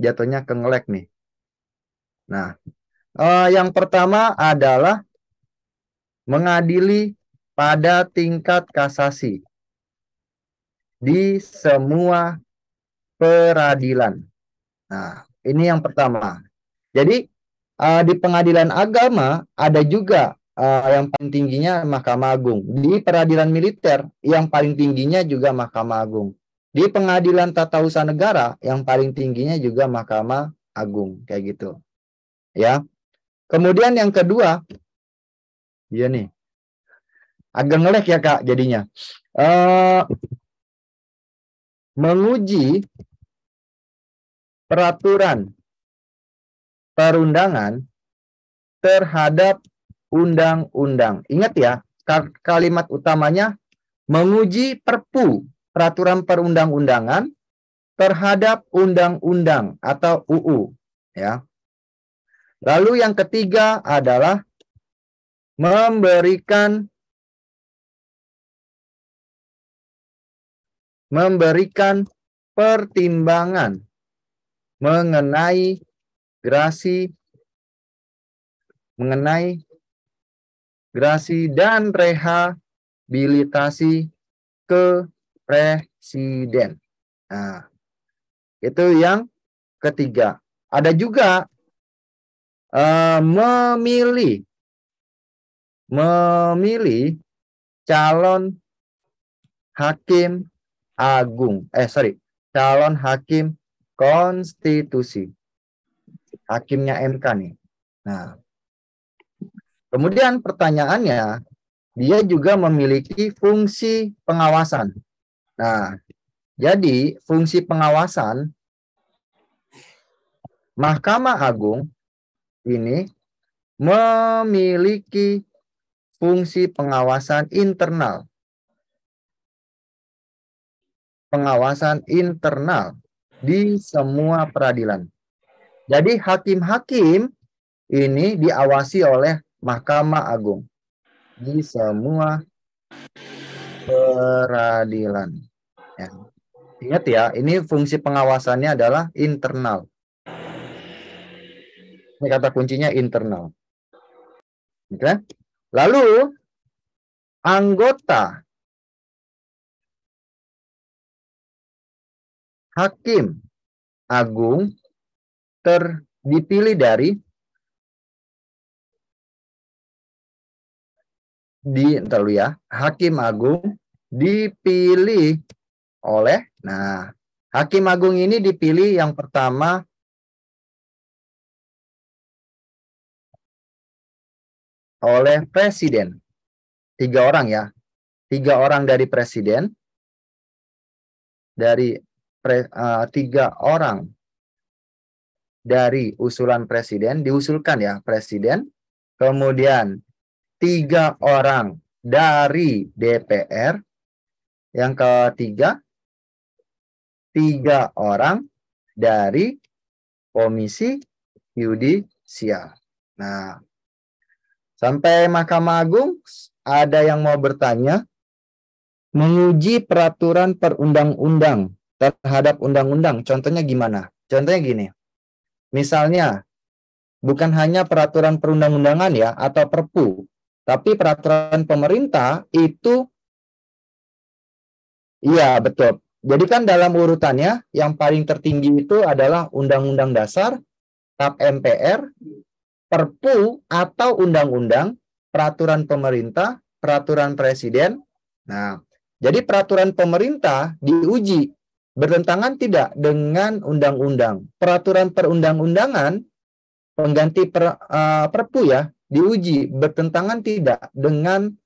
Jatuhnya ke nge-lag nih. Nah, yang pertama adalah mengadili pada tingkat kasasi di semua peradilan. Nah, ini yang pertama. Jadi, di pengadilan agama ada juga yang paling tingginya Mahkamah Agung. Di peradilan militer yang paling tingginya juga Mahkamah Agung. Di pengadilan tata usaha negara yang paling tingginya juga Mahkamah Agung, kayak gitu. Ya. Kemudian yang kedua, iya nih. Agak ngelek ya Kak jadinya. Menguji peraturan perundangan terhadap undang-undang. Ingat ya, kalimat utamanya menguji perpu, peraturan perundang-undangan terhadap undang-undang atau UU, ya. Lalu yang ketiga adalah memberikan pertimbangan mengenai gerasi dan rehabilitasi ke presiden. Nah, itu yang ketiga. Ada juga memilih calon hakim agung. Calon hakim konstitusi. Hakimnya MK nih. Nah, Kemudian pertanyaannya, dia juga memiliki fungsi pengawasan. Nah, jadi fungsi pengawasan Mahkamah Agung ini memiliki fungsi pengawasan internal. Pengawasan internal di semua peradilan. Jadi hakim-hakim ini diawasi oleh Mahkamah Agung di semua peradilan. Ya. Ingat ya, ini fungsi pengawasannya adalah internal. Ini kata kuncinya internal. Oke. Lalu anggota Hakim Agung dipilih dari entar dulu ya, Hakim Agung dipilih oleh, nah, Hakim Agung ini dipilih yang pertama oleh Presiden. 3 orang ya. 3 orang dari Presiden. Dari 3 orang dari usulan Presiden. Diusulkan ya Presiden. Kemudian 3 orang dari DPR. Yang ketiga, 3 orang dari Komisi Yudisial. Nah, sampai Mahkamah Agung, ada yang mau bertanya, menguji peraturan perundang-undang terhadap undang-undang. Contohnya gimana? Contohnya gini, misalnya, bukan hanya peraturan perundang-undangan ya, atau perpu, tapi peraturan pemerintah itu, iya betul. Jadi kan dalam urutannya, yang paling tertinggi itu adalah Undang-Undang Dasar, TAP MPR, Perpu atau undang-undang, peraturan pemerintah, peraturan presiden. Nah, jadi peraturan pemerintah diuji bertentangan tidak dengan undang-undang. Peraturan perundang-undangan pengganti Perpu ya, diuji bertentangan tidak dengan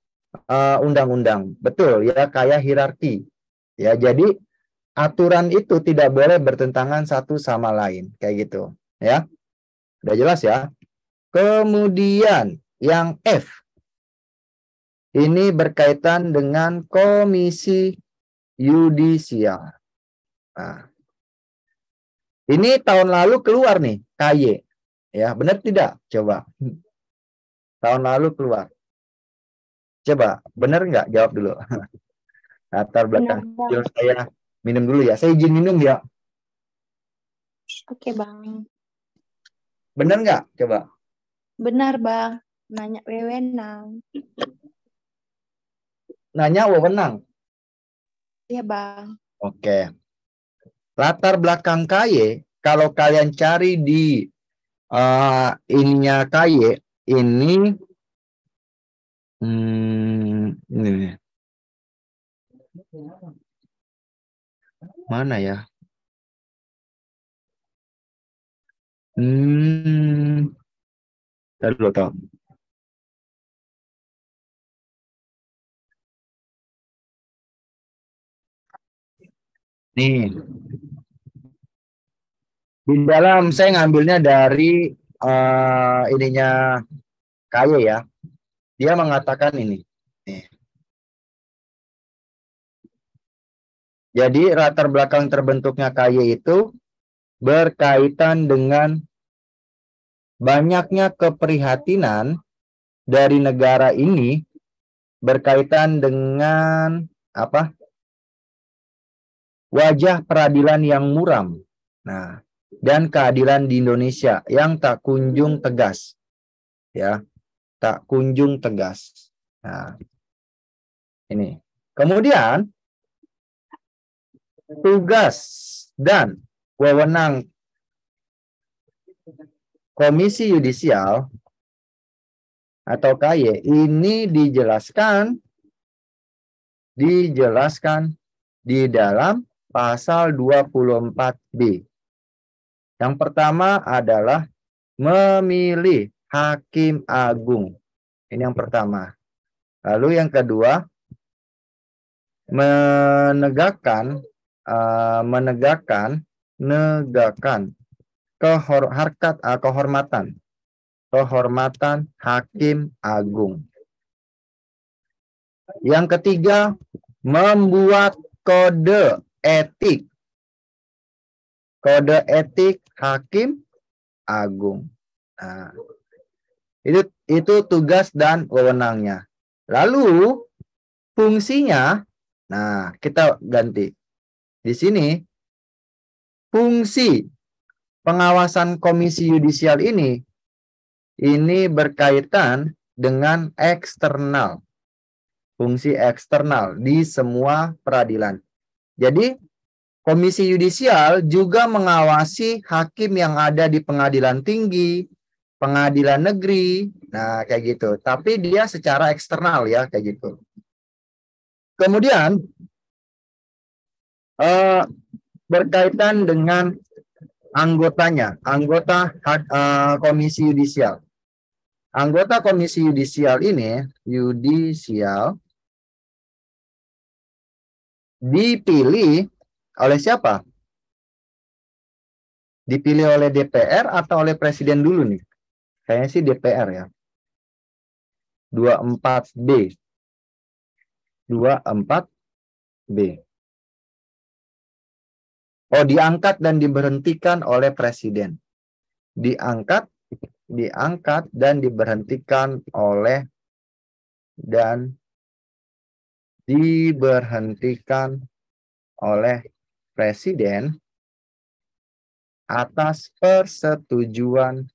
undang-undang. Betul ya, kayak hierarki. Ya, jadi aturan itu tidak boleh bertentangan satu sama lain, kayak gitu, ya. Udah jelas ya? Kemudian yang F, ini berkaitan dengan Komisi Yudisial. Nah, ini tahun lalu keluar nih, KY. Ya, benar tidak? Coba. Tahun lalu keluar. Coba, benar nggak? Jawab dulu. Latar belakang. Benar, Bang. Saya minum dulu ya. Saya izin minum ya. Oke, Bang. Benar nggak? Coba. Benar, Bang. Nanya wewenang. Nanya wewenang. Iya, Bang. Oke. Latar belakang KY, kalau kalian cari di ininya KY, ini ini mana ya? Tadi dulu tahu. Nih. Di dalam saya ngambilnya dari ininya KY ya. Dia mengatakan ini. Nih. Jadi latar belakang terbentuknya KY itu berkaitan dengan banyaknya keprihatinan dari negara ini berkaitan dengan apa? Wajah peradilan yang muram. Nah, dan keadilan di Indonesia yang tak kunjung tegas. Ya, tak kunjung tegas. Nah, ini. Kemudian tugas dan wewenang Komisi Yudisial atau KY ini dijelaskan di dalam pasal 24B. Yang pertama adalah memilih Hakim Agung. Ini yang pertama. Lalu yang kedua, menegakkan kehormatan hakim agung. Yang ketiga, membuat kode etik hakim agung. Nah, itu tugas dan wewenangnya. Lalu fungsinya, nah kita ganti. Di sini fungsi pengawasan komisi yudisial ini berkaitan dengan eksternal. Fungsi eksternal di semua peradilan. Jadi komisi yudisial juga mengawasi hakim yang ada di pengadilan tinggi, pengadilan negeri, nah kayak gitu. Tapi dia secara eksternal ya, kayak gitu. Kemudian berkaitan dengan anggotanya, anggota komisi yudisial. Anggota komisi yudisial ini, dipilih oleh siapa? Dipilih oleh DPR atau oleh Presiden dulu nih? Kayaknya sih DPR ya. 24B. 24B. Oh, diangkat dan diberhentikan oleh Presiden. Diangkat dan diberhentikan oleh Presiden atas persetujuan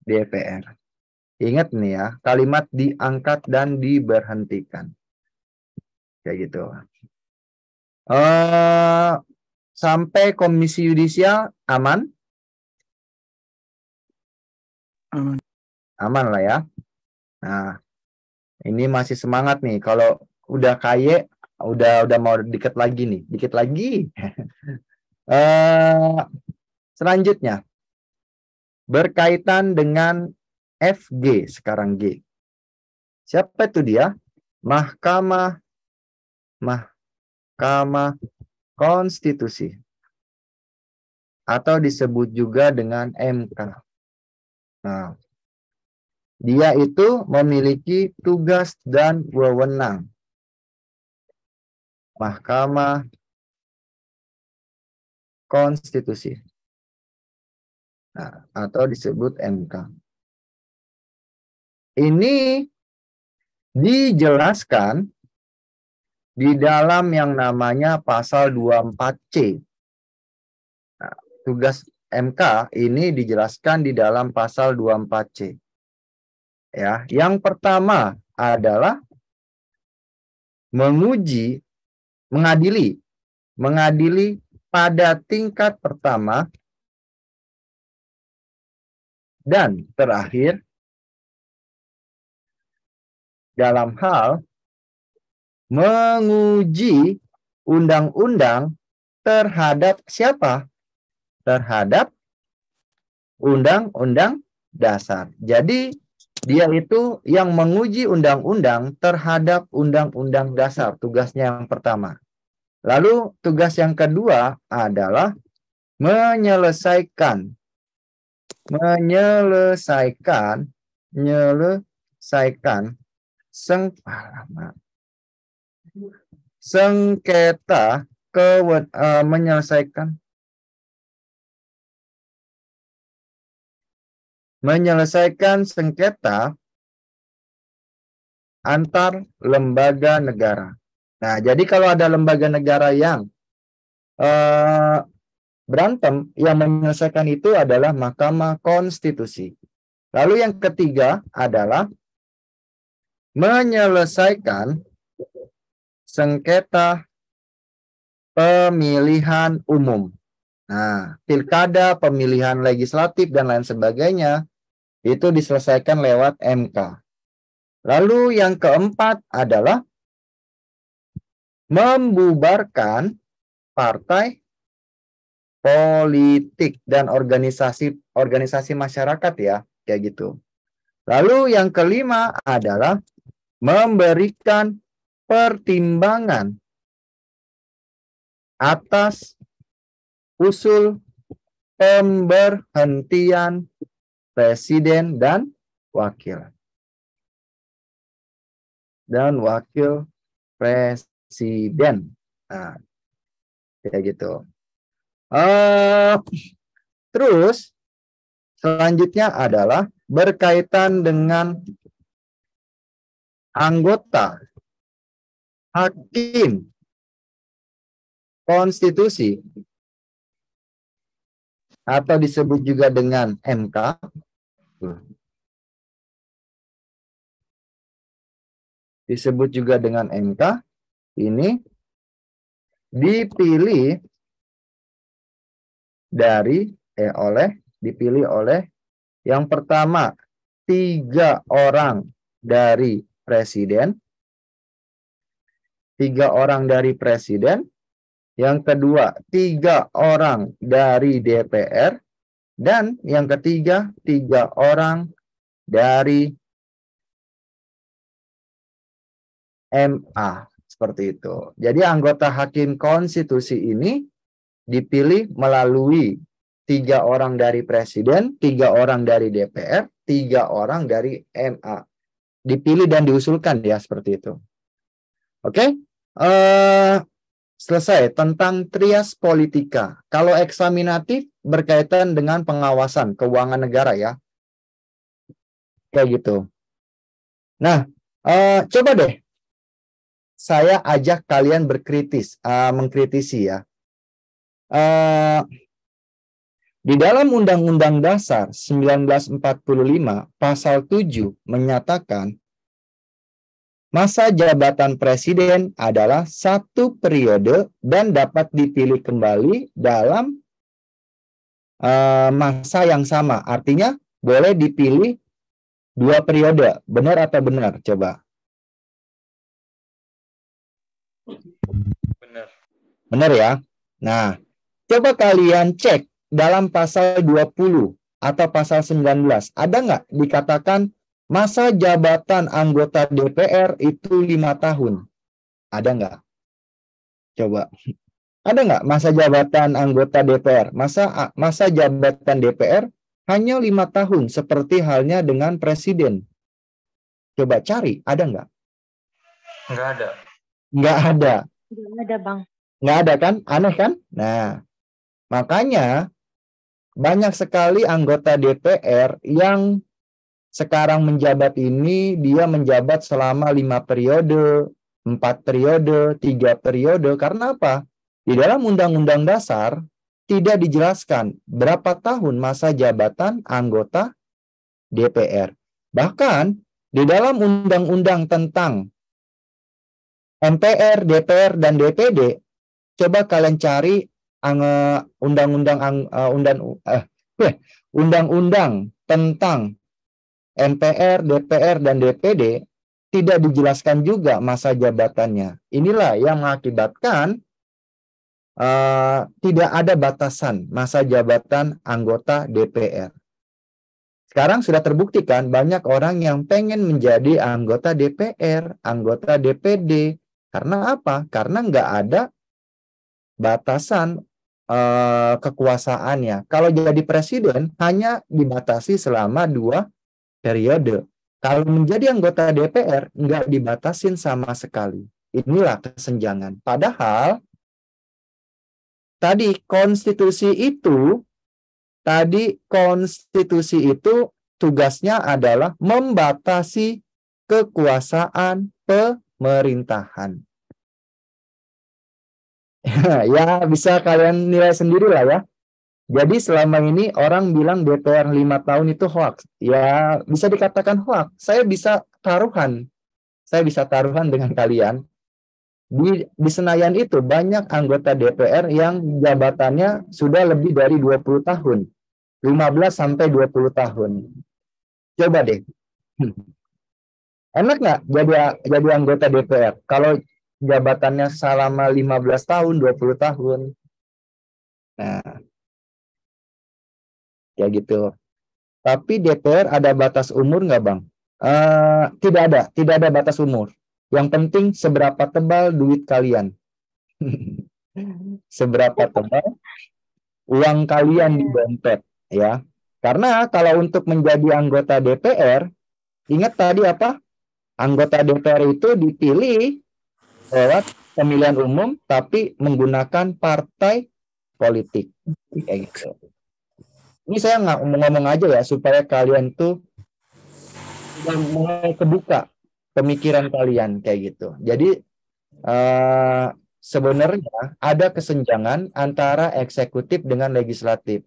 DPR. Ingat nih ya, kalimat diangkat dan diberhentikan. Kayak gitu. Sampai komisi yudisial aman? Aman. Aman lah ya. Nah, ini masih semangat nih. Kalau udah kaya, udah mau dikit lagi nih. Dikit lagi. Selanjutnya, berkaitan dengan FG, sekarang G. Siapa itu dia? Mahkamah Konstitusi. Atau disebut juga dengan MK. Nah, dia itu memiliki tugas dan wewenang. Mahkamah Konstitusi. Nah, atau disebut MK. Ini dijelaskan di dalam yang namanya pasal 24C. Nah, tugas MK ini dijelaskan di dalam pasal 24C. Ya, yang pertama adalah mengadili pada tingkat pertama dan terakhir dalam hal menguji undang-undang terhadap siapa? Terhadap undang-undang dasar. Jadi dia itu yang menguji undang-undang terhadap undang-undang dasar, tugasnya yang pertama. Lalu tugas yang kedua adalah menyelesaikan sengketa menyelesaikan sengketa antar lembaga negara. Nah, jadi kalau ada lembaga negara yang berantem, yang menyelesaikan itu adalah Mahkamah Konstitusi. Lalu yang ketiga adalah menyelesaikan sengketa pemilihan umum. Nah, pilkada, pemilihan legislatif, dan lain sebagainya, itu diselesaikan lewat MK. Lalu yang keempat adalah membubarkan partai politik dan organisasi masyarakat ya, kayak gitu. Lalu yang kelima adalah memberikan pertimbangan atas usul pemberhentian presiden dan wakil presiden. Nah, kayak gitu. Terus selanjutnya adalah berkaitan dengan anggota hakim konstitusi atau disebut juga dengan MK. Disebut juga dengan MK. Ini dipilih oleh yang pertama 3 orang dari presiden, 3 orang dari presiden, yang kedua 3 orang dari DPR, dan yang ketiga 3 orang dari MA. Seperti itu. Jadi anggota hakim konstitusi ini dipilih melalui 3 orang dari presiden, 3 orang dari DPR, 3 orang dari MA. Dipilih dan diusulkan ya seperti itu. Oke, selesai tentang trias politika. Kalau eksaminatif berkaitan dengan pengawasan keuangan negara ya. Kayak gitu. Nah, coba deh saya ajak kalian mengkritisi ya. Di dalam Undang-Undang Dasar 1945 pasal 7 menyatakan masa jabatan presiden adalah 1 periode dan dapat dipilih kembali dalam masa yang sama. Artinya boleh dipilih 2 periode. Benar atau benar? Coba. Benar. Benar ya? Nah, coba kalian cek dalam pasal 20 atau pasal 19. Ada nggak dikatakan masa jabatan anggota DPR itu 5 tahun? Ada nggak? Coba. Ada nggak masa jabatan anggota DPR? Masa jabatan DPR hanya 5 tahun seperti halnya dengan presiden. Coba cari, ada nggak? Nggak ada. Nggak ada. Nggak ada, Bang. Nggak ada kan? Aneh kan? Nah, makanya banyak sekali anggota DPR yang sekarang menjabat ini, dia menjabat selama 5 periode, 4 periode, 3 periode. Karena apa? Di dalam Undang-Undang Dasar tidak dijelaskan berapa tahun masa jabatan anggota DPR. Bahkan di dalam undang-undang tentang MPR, DPR, dan DPD, coba kalian cari undang-undang tentang MPR, DPR, dan DPD tidak dijelaskan juga masa jabatannya. Inilah yang mengakibatkan tidak ada batasan masa jabatan anggota DPR. Sekarang sudah terbuktikan banyak orang yang pengen menjadi anggota DPR, anggota DPD. Karena apa? Karena nggak ada batasan kekuasaannya. Kalau jadi presiden hanya dibatasi selama 2 periode. Kalau menjadi anggota DPR nggak dibatasin sama sekali. Inilah kesenjangan. Padahal tadi konstitusi itu tugasnya adalah membatasi kekuasaan pemerintahan. Ya, bisa kalian nilai sendiri lah ya. Jadi selama ini orang bilang DPR 5 tahun itu hoax. Ya, bisa dikatakan hoax. Saya bisa taruhan dengan kalian. Di Senayan itu banyak anggota DPR yang jabatannya sudah lebih dari 20 tahun. 15 sampai 20 tahun. Coba deh. Enak nggak jadi anggota DPR? Kalau jabatannya selama 15 tahun, 20 tahun. Nah, kayak gitu. Tapi DPR ada batas umur nggak, Bang? Tidak ada batas umur. Yang penting seberapa tebal duit kalian. Seberapa tebal uang kalian di dompet, ya. Karena kalau untuk menjadi anggota DPR, ingat tadi apa? Anggota DPR itu dipilih lewat pemilihan umum, tapi menggunakan partai politik. Kayak gitu. Ini saya nggak ngomong aja ya, supaya kalian tuh mulai kebuka pemikiran kalian kayak gitu. Jadi sebenarnya ada kesenjangan antara eksekutif dengan legislatif.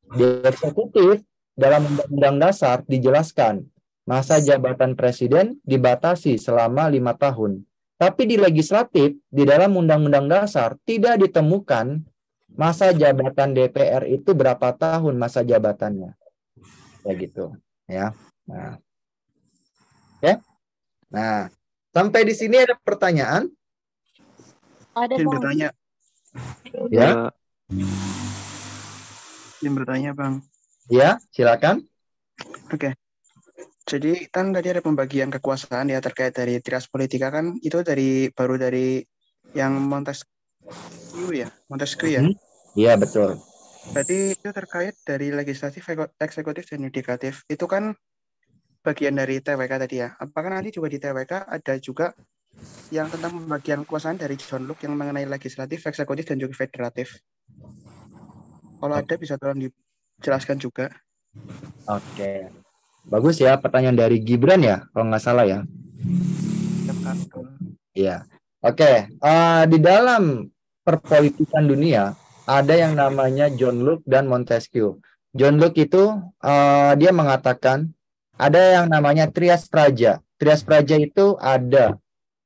Di eksekutif, dalam Undang-Undang Dasar dijelaskan masa jabatan presiden dibatasi selama 5 tahun. Tapi di legislatif, di dalam Undang-Undang Dasar tidak ditemukan masa jabatan DPR itu berapa tahun masa jabatannya. Kayak gitu, ya. Nah. Ya. Nah, sampai di sini ada pertanyaan? Ada Izin Bang. bertanya. Ya. Izin bertanya, Bang. Ya, silakan. Oke. Jadi kan tadi ada pembagian kekuasaan ya terkait dari trias politika kan itu baru dari yang Montesquieu ya, Montesquieu ya. Iya, betul. Berarti itu terkait dari legislatif, eksekutif dan yudikatif. Itu kan bagian dari TWK tadi ya. Apakah nanti juga di TWK ada juga yang tentang pembagian kekuasaan dari John Locke yang mengenai legislatif, eksekutif dan juga federatif? Kalau ada bisa tolong dijelaskan juga. Oke. Bagus ya, pertanyaan dari Gibran ya, kalau nggak salah ya. Iya. Oke. Di dalam perpolitikan dunia ada yang namanya John Locke dan Montesquieu. John Locke itu dia mengatakan ada yang namanya trias praja. Trias praja itu ada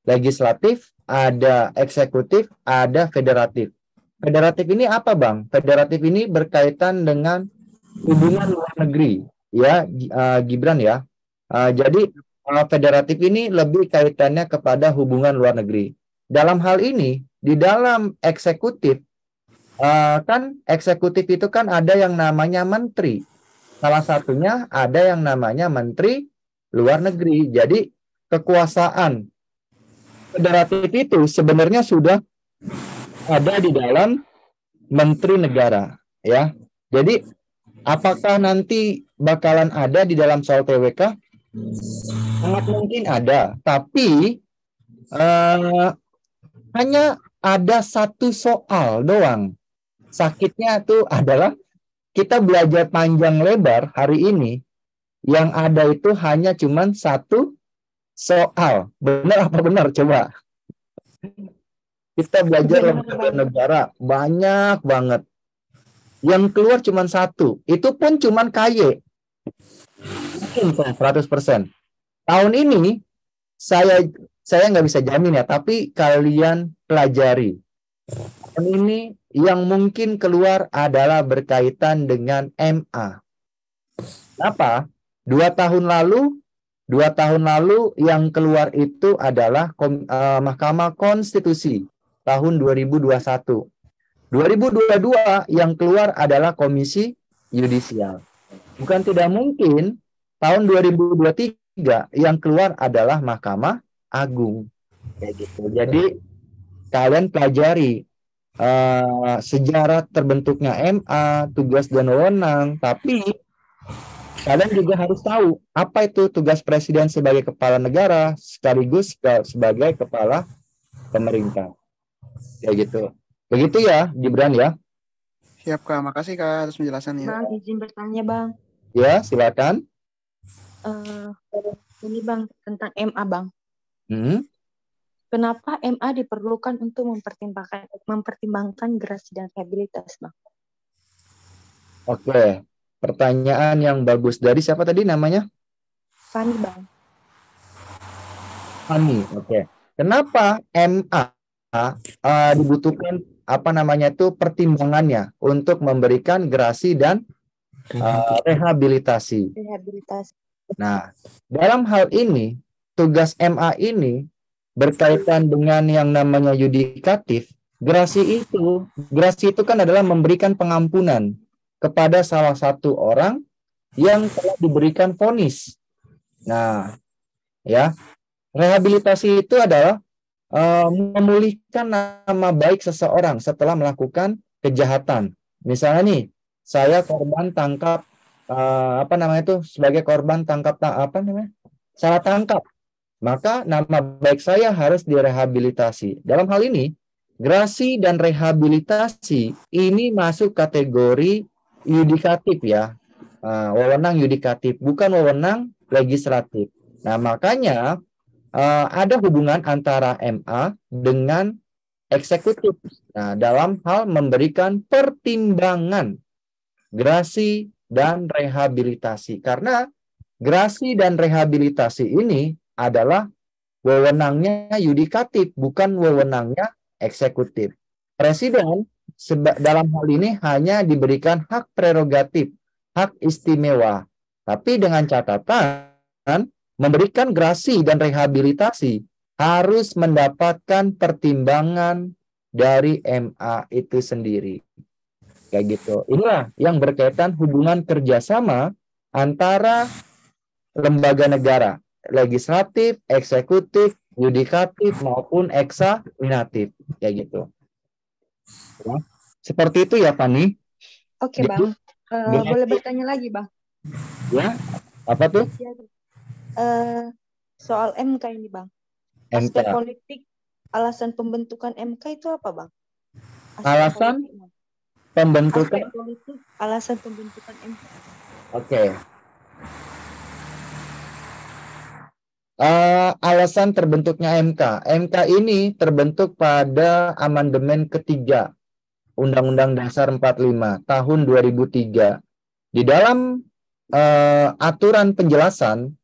legislatif, ada eksekutif, ada federatif. Federatif ini apa, Bang? Federatif ini berkaitan dengan hubungan luar negeri, ya, Gibran ya. Jadi federatif ini lebih kaitannya kepada hubungan luar negeri. Dalam hal ini, di dalam eksekutif, kan eksekutif itu kan ada yang namanya menteri. Salah satunya ada yang namanya menteri luar negeri. Jadi kekuasaan federatif itu sebenarnya sudah ada di dalam menteri negara, ya. Jadi apakah nanti bakalan ada di dalam soal TWK? Sangat mungkin ada, tapi hanya ada satu soal doang. Sakitnya itu adalah kita belajar panjang lebar hari ini, yang ada itu hanya cuman satu soal. Benar apa benar? Coba. Kita belajar lembaga negara banyak banget. Yang keluar cuma satu. Itu pun cuma KY. Mungkin 100%. Tahun ini saya nggak bisa jamin ya, tapi kalian pelajari. Tahun ini yang mungkin keluar adalah berkaitan dengan MA. Kenapa? 2 tahun lalu yang keluar itu adalah Mahkamah Konstitusi tahun 2021. 2022 yang keluar adalah Komisi Yudisial. Bukan tidak mungkin tahun 2023 yang keluar adalah Mahkamah Agung. Kayak gitu. Jadi kalian pelajari sejarah terbentuknya MA, tugas dan wewenang, tapi kalian juga harus tahu apa itu tugas presiden sebagai kepala negara sekaligus sebagai kepala pemerintah. Kayak gitu. Begitu ya, Gibran ya. Siap, Kak. Makasih, Kak, atas penjelasannya. Bang, izin bertanya, Bang. Ya, silakan. Ini Bang, tentang MA, Bang. Hmm. Kenapa MA diperlukan untuk mempertimbangkan gerasi dan rehabilitas, Bang? Oke, pertanyaan yang bagus. Dari siapa tadi namanya? Fani, Bang. Fani, oke. Kenapa MA dibutuhkan pertimbangannya untuk memberikan gerasi dan rehabilitasi? Rehabilitas. Nah, dalam hal ini, tugas MA ini berkaitan dengan yang namanya yudikatif. Gerasi itu kan adalah memberikan pengampunan kepada salah satu orang yang telah diberikan vonis. Nah, ya, rehabilitasi itu adalah memulihkan nama baik seseorang setelah melakukan kejahatan. Misalnya nih, saya korban tangkap sebagai korban salah tangkap, maka nama baik saya harus direhabilitasi. Dalam hal ini, grasi dan rehabilitasi ini masuk kategori yudikatif ya, wewenang yudikatif, bukan wewenang legislatif. Nah, makanya ada hubungan antara MA dengan eksekutif. Nah, dalam hal memberikan pertimbangan grasi dan rehabilitasi. Karena grasi dan rehabilitasi ini adalah wewenangnya yudikatif, bukan wewenangnya eksekutif. Presiden dalam hal ini hanya diberikan hak prerogatif, hak istimewa. Tapi dengan catatan, memberikan grasi dan rehabilitasi harus mendapatkan pertimbangan dari MA itu sendiri. Kayak gitu. Inilah yang berkaitan hubungan kerjasama antara lembaga negara, legislatif, eksekutif, yudikatif, maupun eksaminatif. Kayak gitu. Ya. Seperti itu ya, Fani. Oke, Jadi, Bang. Boleh bertanya lagi, Bang? Ya, apa tuh? Soal MK ini, Bang. MK. Aspek politik, alasan pembentukan MK itu apa, Bang? Alasan pembentukan aspek politik, alasan pembentukan MK. Oke. Alasan terbentuknya MK. MK ini terbentuk pada amandemen ketiga Undang-Undang Dasar 45 tahun 2003. Di dalam aturan penjelasan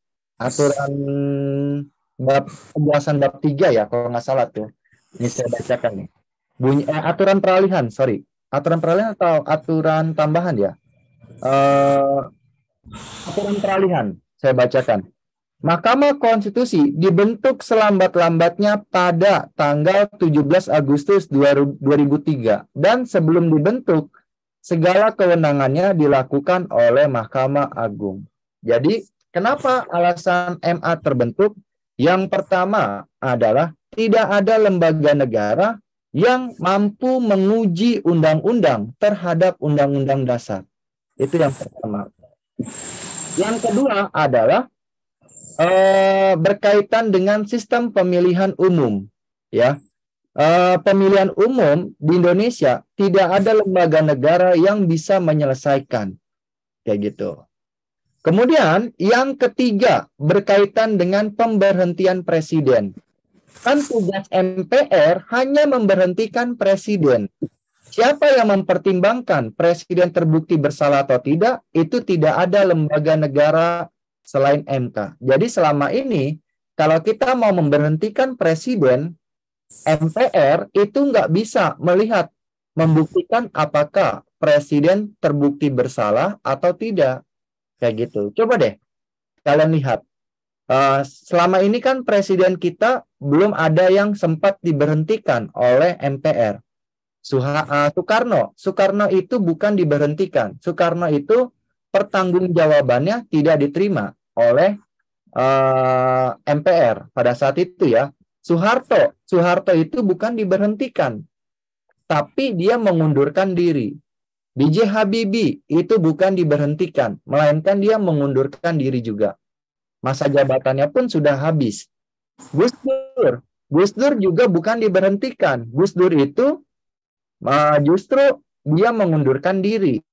penjelasan bab 3 ya, kalau nggak salah tuh. Ini saya bacakan nih. Aturan peralihan, sorry. Aturan peralihan atau aturan tambahan ya? Aturan peralihan, saya bacakan. Mahkamah Konstitusi dibentuk selambat-lambatnya pada tanggal 17 Agustus 2003 dan sebelum dibentuk segala kewenangannya dilakukan oleh Mahkamah Agung. Jadi, kenapa alasan MA terbentuk? Yang pertama adalah tidak ada lembaga negara yang mampu menguji undang-undang terhadap undang-undang dasar. Itu yang pertama. Yang kedua adalah berkaitan dengan sistem pemilihan umum, ya. Pemilihan umum di Indonesia tidak ada lembaga negara yang bisa menyelesaikan, kayak gitu. Kemudian yang ketiga berkaitan dengan pemberhentian presiden. Kan tugas MPR hanya memberhentikan presiden. Siapa yang mempertimbangkan presiden terbukti bersalah atau tidak? Itu tidak ada lembaga negara selain MK. Jadi selama ini kalau kita mau memberhentikan presiden, MPR itu nggak bisa melihat, membuktikan apakah presiden terbukti bersalah atau tidak. Kayak gitu. Coba deh kalian lihat. Selama ini kan presiden kita belum ada yang sempat diberhentikan oleh MPR. Soekarno itu bukan diberhentikan. Soekarno itu pertanggungjawabannya tidak diterima oleh MPR pada saat itu ya. Soeharto itu bukan diberhentikan, tapi dia mengundurkan diri. B.J. Habibie itu bukan diberhentikan, melainkan dia mengundurkan diri juga. Masa jabatannya pun sudah habis. Gus Dur juga bukan diberhentikan. Gus Dur itu justru dia mengundurkan diri.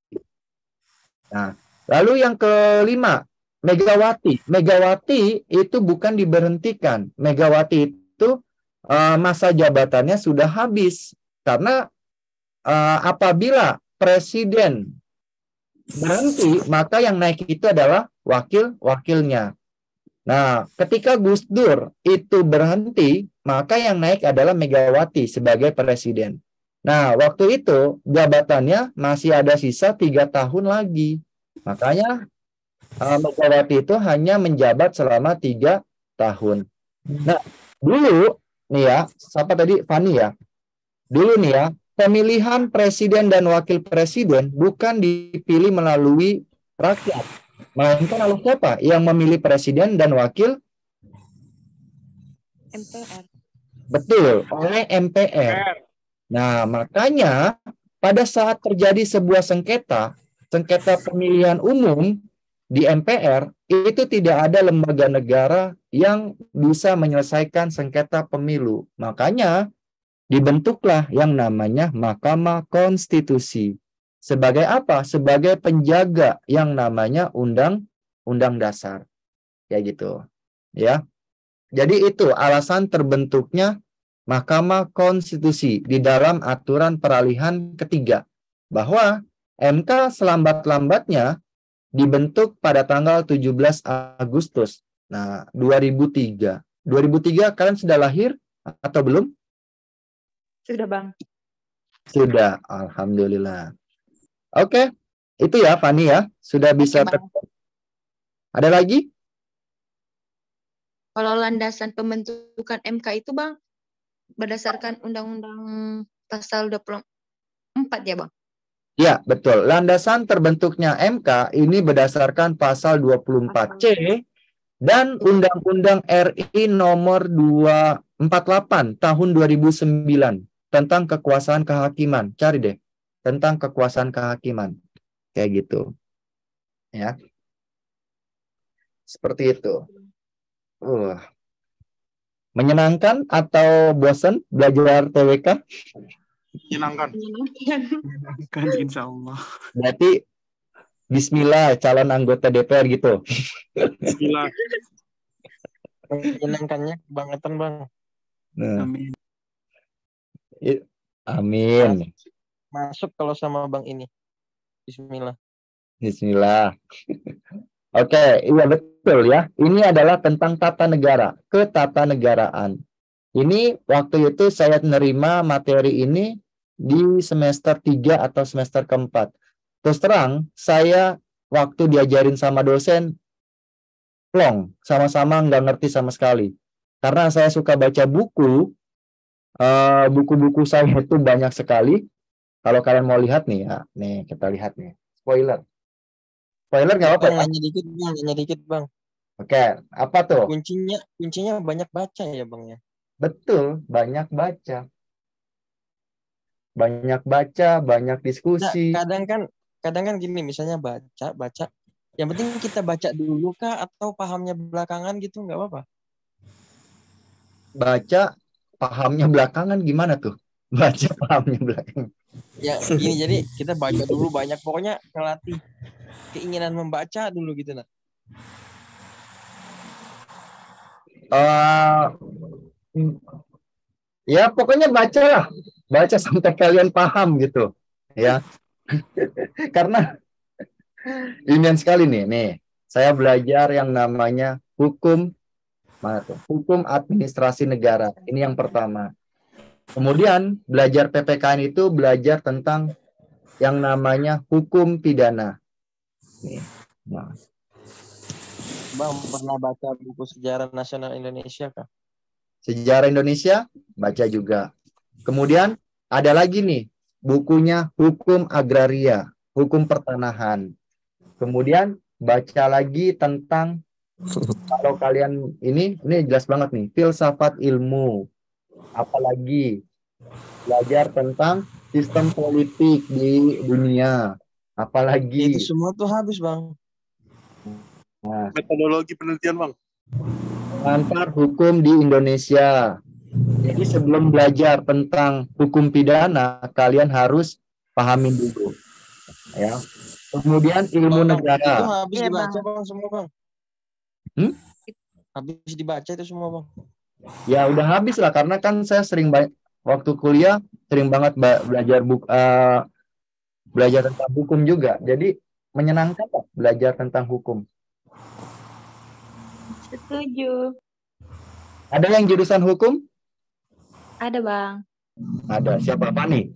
Nah, lalu yang kelima, Megawati. Megawati itu bukan diberhentikan. Megawati itu masa jabatannya sudah habis. Karena apabila presiden berhenti, maka yang naik itu adalah wakil-wakilnya. Nah, ketika Gus Dur itu berhenti, maka yang naik adalah Megawati sebagai presiden. Nah, waktu itu jabatannya masih ada sisa 3 tahun lagi. Makanya Megawati itu hanya menjabat selama 3 tahun. Nah, dulu nih ya, siapa tadi? Fani ya. Dulu nih ya, pemilihan presiden dan wakil presiden bukan dipilih melalui rakyat, Melainkan oleh siapa? Yang memilih presiden dan wakil. MPR. Betul, oleh MPR. Nah, makanya pada saat terjadi sebuah sengketa pemilihan umum di MPR, itu tidak ada lembaga negara yang bisa menyelesaikan sengketa pemilu. Makanya dibentuklah yang namanya Mahkamah Konstitusi. Sebagai apa? Sebagai penjaga yang namanya Undang-Undang Dasar. Ya gitu. Ya. Jadi itu alasan terbentuknya Mahkamah Konstitusi di dalam aturan peralihan ketiga. Bahwa MK selambat-lambatnya dibentuk pada tanggal 17 Agustus. Nah, 2003. 2003 kalian sudah lahir atau belum? Sudah, Bang. Sudah, alhamdulillah. Oke, itu ya Fani ya, sudah bisa. Bang. Ada lagi? Kalau landasan pembentukan MK itu, Bang, berdasarkan Undang-Undang Pasal 24 ya, Bang? Ya, betul. Landasan terbentuknya MK ini berdasarkan pasal 24C dan Undang-Undang RI nomor 248 tahun 2009 tentang kekuasaan kehakiman. Cari deh, tentang kekuasaan kehakiman. Kayak gitu. Ya. Seperti itu. Menyenangkan atau bosan belajar TWK? Menyenangkan. Menyenangkan, insya Allah. Berarti bismillah calon anggota DPR gitu. Bismillah. Menyenangkannya kebangetan, Bang. Nah. Amin. Amin. Masuk kalau sama Bang ini. Bismillah. Bismillah. Oke, iya betul ya. Ini adalah tentang tata negara, ketatanegaraan. Ini waktu itu saya menerima materi ini di semester 3 atau semester keempat. Terus terang, saya waktu diajarin sama dosen, plong, sama-sama nggak ngerti sama sekali. Karena saya suka baca buku, buku-buku saya itu banyak sekali. Kalau kalian mau lihat nih, ya, nih kita lihat nih, spoiler. Spoiler nggak apa-apa. Nanya dikit, Bang. Oke, apa tuh? Kuncinya banyak baca ya, Bang ya. Betul, banyak baca. Banyak baca, banyak diskusi. Nah, kadang kan gini, misalnya baca. Yang penting kita baca dulu kah atau pahamnya belakangan gitu, nggak apa-apa. Baca, pahamnya belakangan gimana tuh? Baca, pahamnya belakangan. Ya gini, jadi kita baca dulu banyak, pokoknya ngelatih keinginan membaca dulu gitu nah. Ya pokoknya bacalah, baca sampai kalian paham gitu, ya. Karena ingin sekali nih, saya belajar yang namanya hukum, mana tuh? Hukum administrasi negara. Ini yang pertama. Kemudian belajar PPKN itu belajar tentang yang namanya hukum pidana. Nih, nah. Bang, pernah baca buku Sejarah Nasional Indonesia kah? Sejarah Indonesia, baca juga. Kemudian ada lagi nih, bukunya Hukum Agraria, Hukum Pertanahan. Kemudian baca lagi tentang, kalau kalian ini jelas banget nih, filsafat ilmu. Apalagi belajar tentang sistem politik di dunia. Apalagi. Itu semua tuh habis, Bang. Nah, metodologi penelitian, Bang. Antar hukum di Indonesia. Jadi sebelum belajar tentang hukum pidana, kalian harus pahamin dulu. Ya. Kemudian ilmu negara. Itu habis dibaca, Bang, semua, Bang. Habis dibaca itu semua, Bang. Ya udah habis lah, karena kan saya sering waktu kuliah sering banget belajar tentang hukum juga. Jadi menyenangkan kok belajar tentang hukum. Setuju. Ada yang jurusan hukum? Ada, Bang. Ada. Siapa, Fani?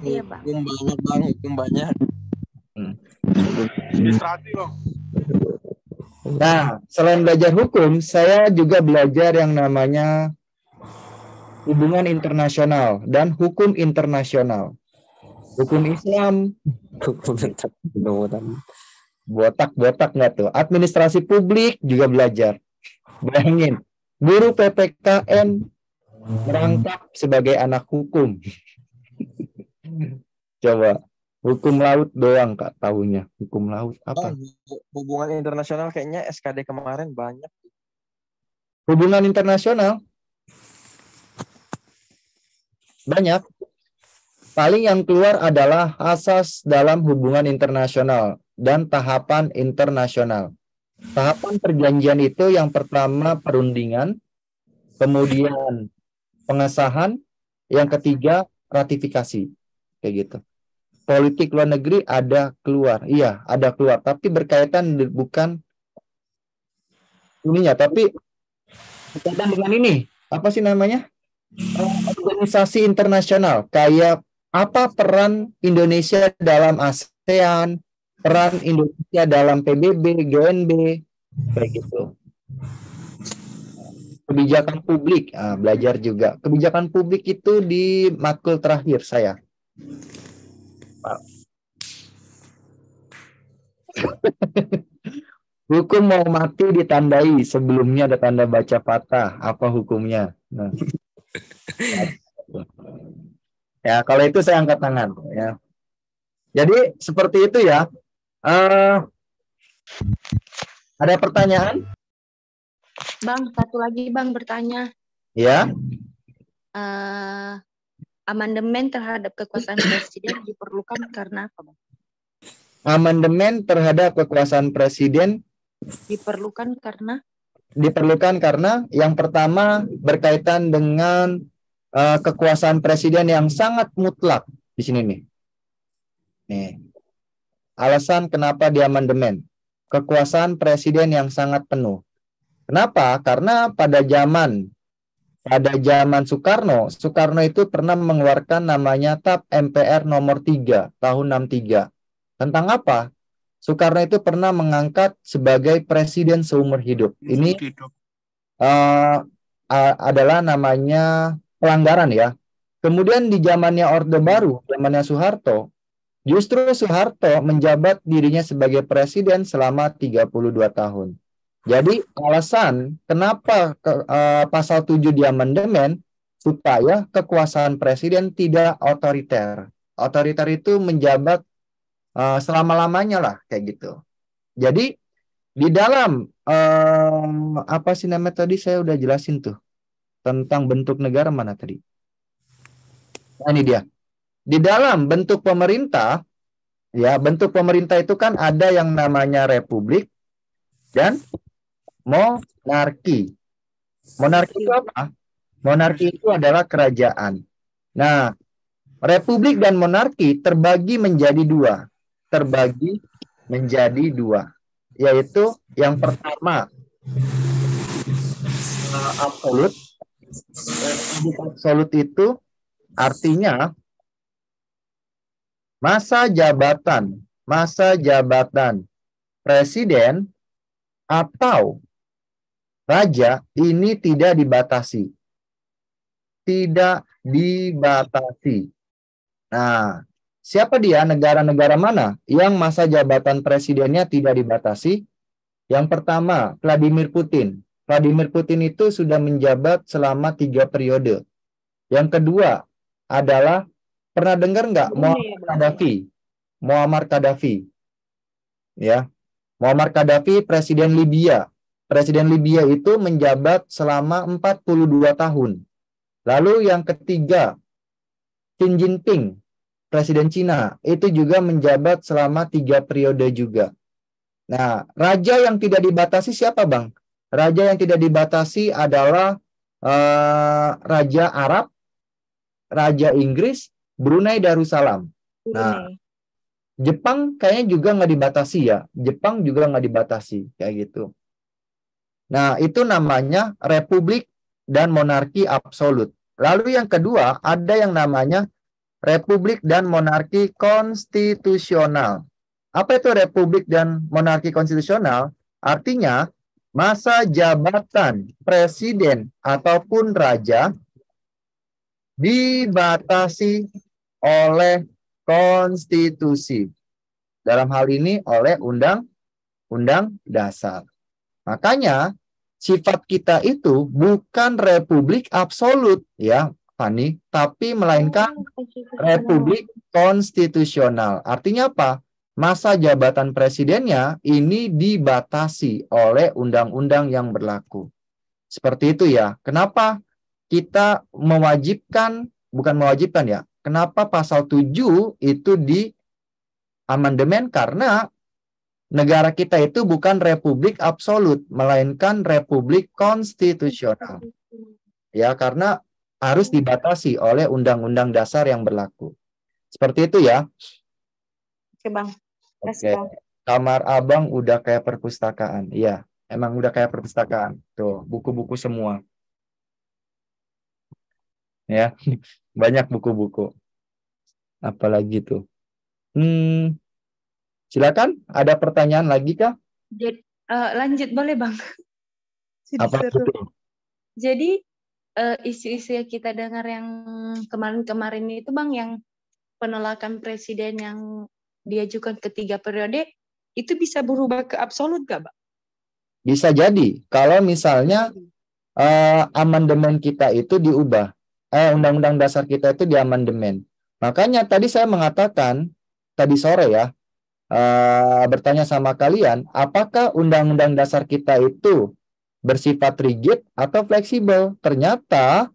Iya, Bang. Hukum banyak, Bang. Hukum banyak. Administrasi, Bang. Nah, selain belajar hukum, saya juga belajar yang namanya hubungan internasional dan hukum internasional. Hukum Islam. Botak-botak nggak tuh? Administrasi publik juga belajar. Bayangin, guru PPKN merangkap sebagai anak hukum. Coba, hukum laut doang Kak tahunya. Hukum laut apa? Hubungan internasional kayaknya SKD kemarin banyak. Hubungan internasional banyak. Paling yang keluar adalah asas dalam hubungan internasional dan tahapan internasional. Tahapan perjanjian itu yang pertama perundingan, kemudian pengesahan, yang ketiga ratifikasi. Kayak gitu. Politik luar negeri ada keluar. Iya, ada keluar. Tapi berkaitan bukan ininya, tapi berkaitan dengan ini. Apa sih namanya? Organisasi internasional. Kayak apa peran Indonesia dalam ASEAN, peran Indonesia dalam PBB, GNB, kayak gitu. Kebijakan publik, belajar juga. Kebijakan publik itu di matkul terakhir saya. Hukum mau mati ditandai, sebelumnya ada tanda baca patah. Apa hukumnya? Nah. Ya, kalau itu saya angkat tangan. Ya. Jadi seperti itu ya. Ada pertanyaan? Bang, satu lagi Bang bertanya. Ya. Amandemen terhadap kekuasaan presiden diperlukan karena apa, Bang? Amandemen terhadap kekuasaan presiden diperlukan karena yang pertama berkaitan dengan kekuasaan presiden yang sangat mutlak di sini nih. Nih. Alasan kenapa diamandemen. Kekuasaan presiden yang sangat penuh. Kenapa? Karena pada zaman Soekarno itu pernah mengeluarkan namanya TAP MPR nomor 3 tahun 63. Tentang apa? Soekarno itu pernah mengangkat sebagai presiden seumur hidup. Ini adalah namanya pelanggaran ya. Kemudian di zamannya Orde Baru, zamannya Soeharto, justru Soeharto menjabat dirinya sebagai presiden selama 32 tahun. Jadi alasan kenapa pasal 7 di amandemen supaya kekuasaan presiden tidak otoriter. Otoriter itu menjabat selama-lamanya lah kayak gitu. Jadi di dalam apa sih namanya tadi saya udah jelasin tuh tentang bentuk negara mana tadi. Nah, ini dia. Di dalam bentuk pemerintah, ya bentuk pemerintah itu kan ada yang namanya republik dan monarki. Monarki itu apa? Monarki itu adalah kerajaan. Nah, republik dan monarki terbagi menjadi dua. Yaitu yang pertama absolut. Absolut itu artinya masa jabatan presiden atau raja ini tidak dibatasi. Nah, siapa dia? Negara-negara mana yang masa jabatan presidennya tidak dibatasi? Yang pertama, Vladimir Putin. Vladimir Putin itu sudah menjabat selama 3 periode. Yang kedua adalah, pernah dengar nggak Muammar Gaddafi? Ya, Muammar Gaddafi presiden Libya. Presiden Libya itu menjabat selama 42 tahun. Lalu yang ketiga, Xi Jinping, presiden Cina, itu juga menjabat selama 3 periode juga. Nah, raja yang tidak dibatasi siapa, Bang? Raja yang tidak dibatasi adalah Raja Arab, Raja Inggris, Brunei Darussalam. Nah, Jepang kayaknya juga nggak dibatasi ya. Jepang juga nggak dibatasi, kayak gitu. Nah, itu namanya republik dan monarki absolut. Lalu yang kedua, ada yang namanya republik dan monarki konstitusional. Apa itu republik dan monarki konstitusional? Artinya, masa jabatan presiden ataupun raja dibatasi oleh konstitusi. Dalam hal ini oleh undang-undang dasar. Makanya sifat kita itu bukan republik absolut ya, Fani, tapi melainkan republik konstitusional. Artinya apa? Masa jabatan presidennya ini dibatasi oleh undang-undang yang berlaku. Seperti itu ya. Kenapa kita mewajibkan, bukan mewajibkan ya, kenapa pasal 7 itu di amandemen? Karena negara kita itu bukan republik absolut, melainkan republik konstitusional. Ya, karena harus dibatasi oleh undang-undang dasar yang berlaku. Seperti itu ya. Oke, Bang. Oke. Kamar Abang udah kayak perpustakaan. Iya, emang udah kayak perpustakaan. Tuh, buku-buku semua. Ya, banyak buku-buku. Apalagi tuh. Silakan, ada pertanyaan lagi kah? Lanjut boleh, Bang. Sudah Apa seru. itu? Jadi isu-isu yang kita dengar yang kemarin-kemarin itu, Bang, yang penolakan presiden yang diajukan ke 3 periode, itu bisa berubah ke absolut gak, Bang? Bisa jadi. Kalau misalnya amandemen kita itu diubah. Undang-undang dasar kita itu diamandemen. Makanya tadi saya mengatakan, tadi sore ya, bertanya sama kalian, apakah undang-undang dasar kita itu bersifat rigid atau fleksibel? Ternyata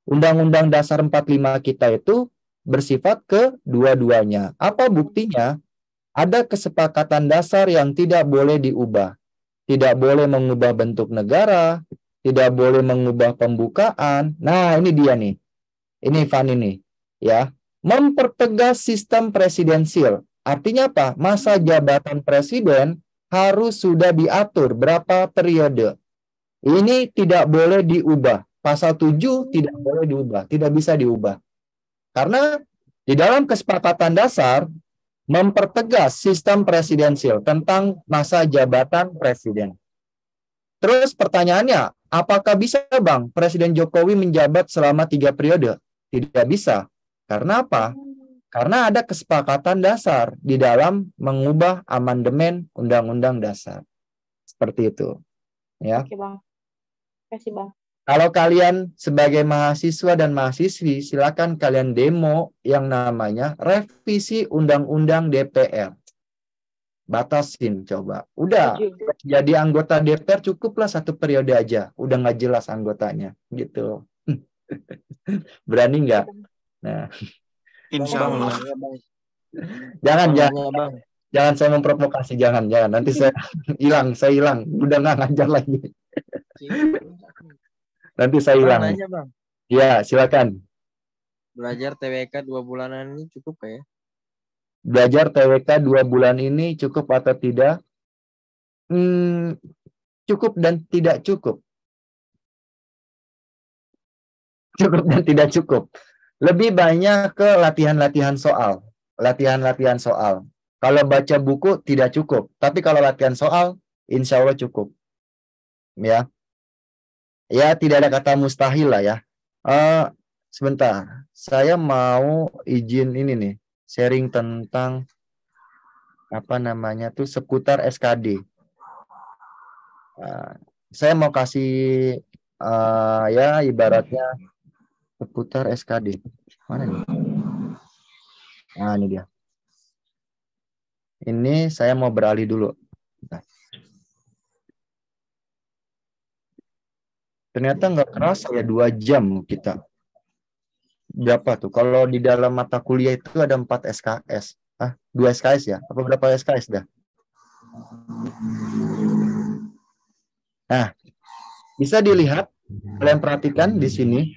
undang-undang dasar 45 kita itu bersifat kedua-duanya. Apa buktinya? Ada kesepakatan dasar yang tidak boleh diubah. Tidak boleh mengubah bentuk negara, tidak boleh mengubah pembukaan. Nah, ini dia nih. Ini Fani nih, ya. Mempertegas sistem presidensil. Artinya apa? Masa jabatan presiden harus sudah diatur berapa periode. Ini tidak boleh diubah. Pasal 7 tidak boleh diubah, tidak bisa diubah. Karena di dalam kesepakatan dasar mempertegas sistem presidensil tentang masa jabatan presiden. Terus pertanyaannya, apakah bisa, Bang, Presiden Jokowi menjabat selama 3 periode? Tidak bisa. Karena apa? Karena ada kesepakatan dasar di dalam mengubah amandemen Undang-Undang Dasar. Seperti itu. Ya. Oke, Bang. Terima kasih, Bang. Kalau kalian sebagai mahasiswa dan mahasiswi, silakan kalian demo yang namanya revisi Undang-Undang DPR. Batasin coba. Udah, jadi anggota DPR cukuplah 1 periode aja. Udah nggak jelas anggotanya. Gitu. Berani nggak? Nah, Insya Allah. Jangan saya memprovokasi, jangan. Nanti saya hilang. Udah nggak ngajar lagi. Nanti saya hilang. Nanya, Bang. Ya, silakan. Belajar TWK 2 bulanan ini cukup ya? Belajar TWK 2 bulan ini cukup atau tidak? Cukup dan tidak cukup. Cukup dan tidak cukup. Lebih banyak ke latihan-latihan soal. Latihan-latihan soal. Kalau baca buku tidak cukup. Tapi kalau latihan soal, insya Allah cukup. Ya. Ya, tidak ada kata mustahil lah ya. Sebentar. Saya mau izin ini nih. Sharing tentang apa namanya tuh seputar SKD. Saya mau kasih ya ibaratnya seputar SKD. Mana nih? Nah, ini dia. Ini saya mau beralih dulu. Bentar. Ternyata nggak kerasa ya 2 jam kita. Berapa tuh? Kalau di dalam mata kuliah itu ada 4 SKS. 2 SKS ya? Apa berapa SKS dah? Nah, bisa dilihat, kalian perhatikan di sini,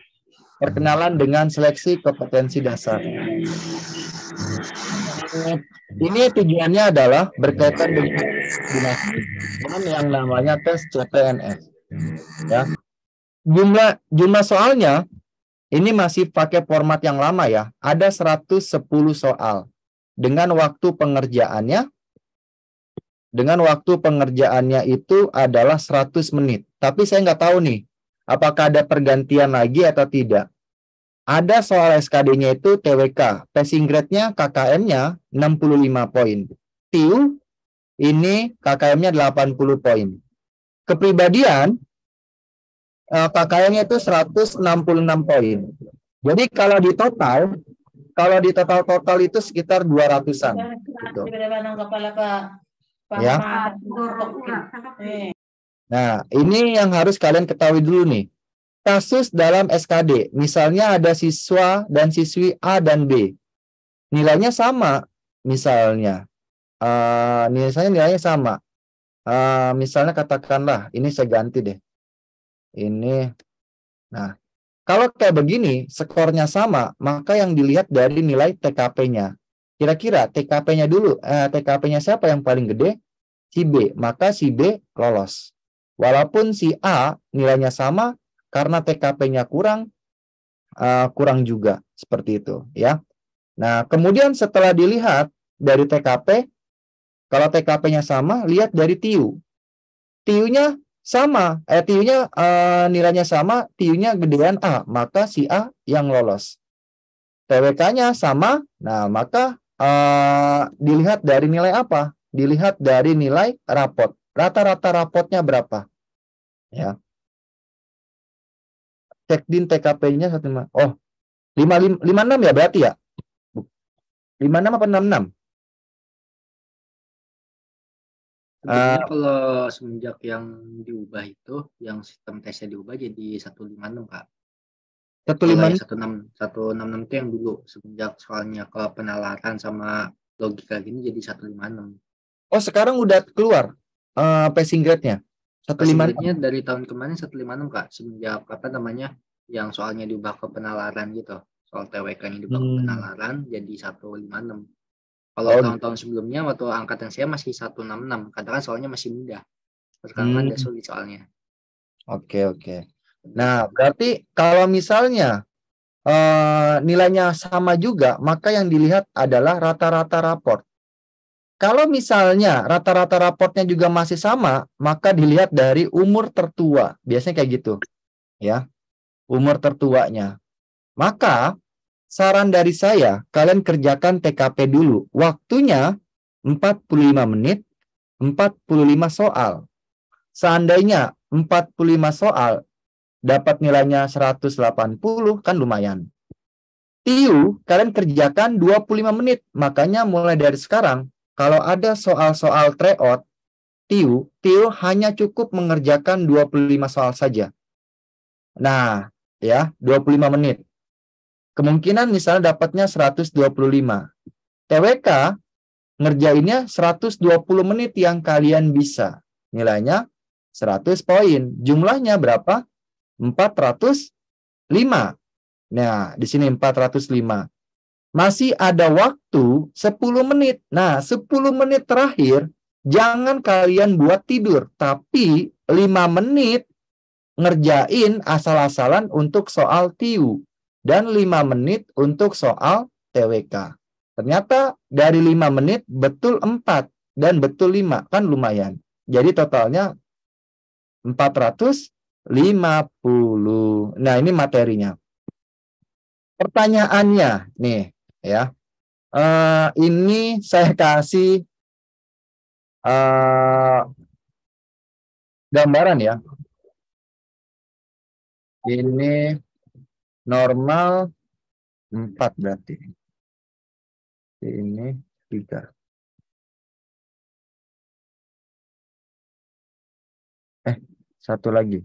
perkenalan dengan seleksi kompetensi dasar. Ini tujuannya adalah berkaitan dengan yang namanya tes CPNS. Ya. Jumlah soalnya ini masih pakai format yang lama ya. Ada 110 soal. Dengan waktu pengerjaannya itu adalah 100 menit. Tapi saya nggak tahu nih, apakah ada pergantian lagi atau tidak. Ada soal SKD-nya itu TWK. Passing grade-nya KKM-nya 65 poin. TIU Ini KKM-nya 80 poin. Kepribadian KKM-nya itu 166 poin. Jadi kalau di total itu sekitar 200-an. Gitu. Ya. Nah, ini yang harus kalian ketahui dulu nih. Kasus dalam SKD, misalnya ada siswa dan siswi A dan B. Nilainya sama, misalnya. Nilainya sama. Misalnya katakanlah, ini saya ganti deh. Ini. Nah, kalau kayak begini, skornya sama, maka yang dilihat dari nilai TKP-nya. Kira-kira TKP-nya dulu, TKP-nya siapa yang paling gede? Si B, maka si B lolos. Walaupun si A nilainya sama, karena TKP-nya kurang juga. Seperti itu. Ya. Nah, kemudian setelah dilihat dari TKP, kalau TKP-nya sama, lihat dari TIU. TIU-nya sama, TIU-nya nilainya sama, TIU-nya gedean A, maka si A yang lolos. TWK-nya sama, nah maka dilihat dari nilai apa? Dilihat dari nilai rapot. Rata-rata rapotnya berapa? Ya. Cekdin TKP-nya 1,5. Oh, 56 ya berarti ya? 56 apa 66? Sebenarnya kalau semenjak yang diubah itu, yang sistem tesnya diubah jadi 156, Kak. 156. 166 itu yang dulu, semenjak soalnya ke penalaran sama logika gini jadi 156. Oh, sekarang udah keluar passing grade-nya. Passing grade-nya dari tahun kemarin 156, Kak. Semenjak yang soalnya diubah ke penalaran gitu. Soal TWK-nya diubah ke penalaran jadi 156. Kalau tahun-tahun sebelumnya waktu angkatan saya masih 166, katakan soalnya masih mudah. Sekarang udah sulit soalnya. Oke. Nah, berarti kalau misalnya nilainya sama juga, maka yang dilihat adalah rata-rata raport. Kalau misalnya rata-rata raportnya juga masih sama, maka dilihat dari umur tertua. Biasanya kayak gitu. Ya. Umur tertuanya. Maka saran dari saya, kalian kerjakan TKP dulu. Waktunya 45 menit, 45 soal. Seandainya 45 soal, dapat nilainya 180, kan lumayan. TIU, kalian kerjakan 25 menit. Makanya mulai dari sekarang, kalau ada soal-soal tryout, TIU hanya cukup mengerjakan 25 soal saja. Nah, ya, 25 menit. Kemungkinan misalnya dapatnya 125. TWK ngerjainnya 120 menit yang kalian bisa. Nilainya 100 poin. Jumlahnya berapa? 405. Nah, di sini 405. Masih ada waktu 10 menit. Nah, 10 menit terakhir jangan kalian buat tidur, tapi 5 menit ngerjain asal-asalan untuk soal TIU. Dan 5 menit untuk soal TWK. Ternyata dari 5 menit betul 4 dan betul 5. Kan lumayan. Jadi totalnya 450. Nah, ini materinya. Pertanyaannya nih ya. Ini saya kasih gambaran ya. Ini normal 4 berarti. Ini 3. Satu lagi.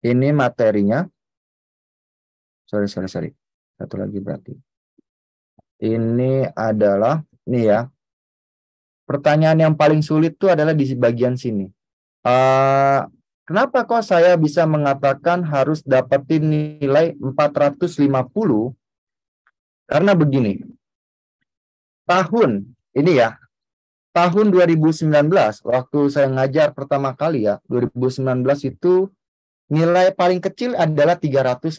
Ini materinya. Sorry. Satu lagi berarti. Ini adalah, nih ya. Pertanyaan yang paling sulit itu adalah di bagian sini. Kenapa kok saya bisa mengatakan harus dapetin nilai 450? Karena begini. Tahun 2019, waktu saya ngajar pertama kali ya, 2019 itu nilai paling kecil adalah 380.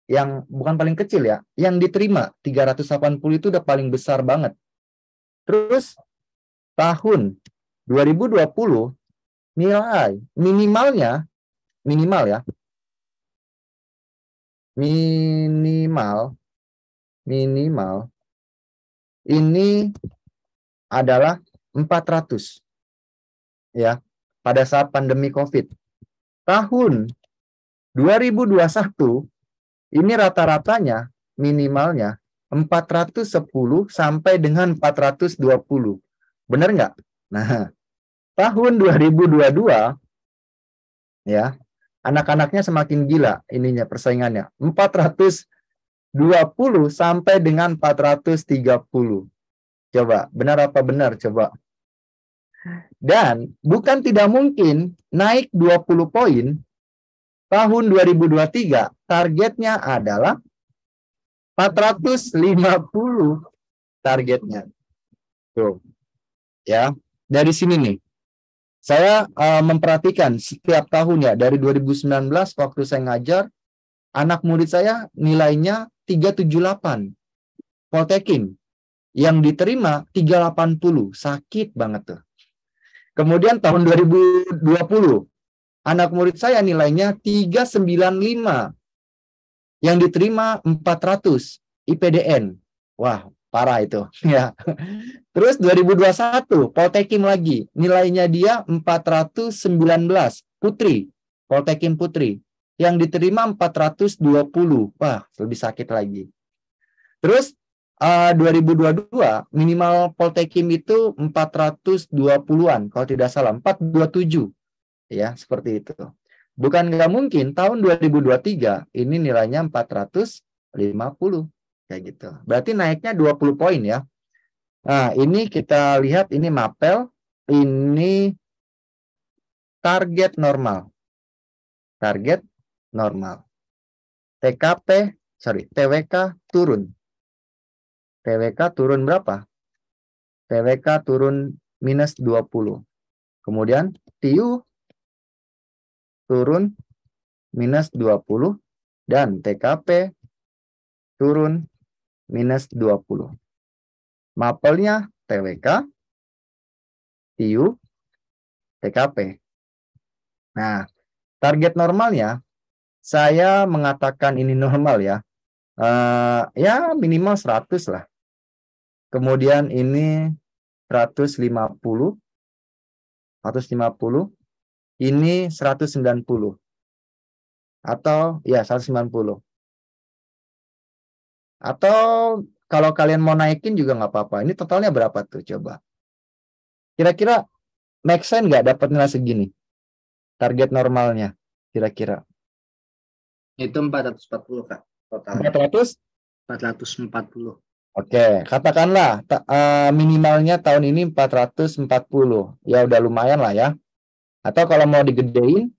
Yang bukan paling kecil ya, yang diterima 380 itu udah paling besar banget. Terus tahun 2020 nilai minimal minimal ini adalah 400 ya pada saat pandemi COVID. Tahun 2021 ini rata-ratanya minimalnya 410 sampai dengan 420. Benar nggak? Nah, tahun 2022 ya, anak-anaknya semakin gila ininya persaingannya. 420 sampai dengan 430. Coba, benar apa benar? Coba. Dan bukan tidak mungkin naik 20 poin tahun 2023 targetnya adalah 450 targetnya. Tuh. Ya, dari sini nih. Saya memperhatikan setiap tahun ya dari 2019 waktu saya ngajar anak murid saya nilainya 378 Poltekin yang diterima 380 sakit banget tuh. Kemudian tahun 2020 anak murid saya nilainya 395 yang diterima 400 IPDN. Wah, parah itu ya. Terus 2021 Poltekim lagi nilainya dia 419 Putri, Poltekim Putri yang diterima 420. Wah, lebih sakit lagi. Terus 2022 minimal Poltekim itu 420-an kalau tidak salah, 427 ya, seperti itu. Bukan nggak mungkin tahun 2023 ini nilainya 450 kayak gitu. Berarti naiknya 20 poin ya. Nah, ini kita lihat ini mapel, ini target normal. Target normal. TWK turun. TWK turun berapa? TWK turun minus 20. Kemudian TIU turun minus 20 dan TKP turun minus 20. Mapelnya TWK, TIU, TKP. Nah, target normalnya saya mengatakan ini normal ya. Ya minimal 100 lah. Kemudian ini 150, ini 190 atau ya 190. Atau kalau kalian mau naikin juga nggak apa-apa. Ini totalnya berapa tuh coba? Kira-kira make sense nggak dapat nilai segini? Target normalnya kira-kira. Itu 440 Kak totalnya. 440. Oke, katakanlah minimalnya tahun ini 440. Ya udah lumayan lah ya. Atau kalau mau digedein,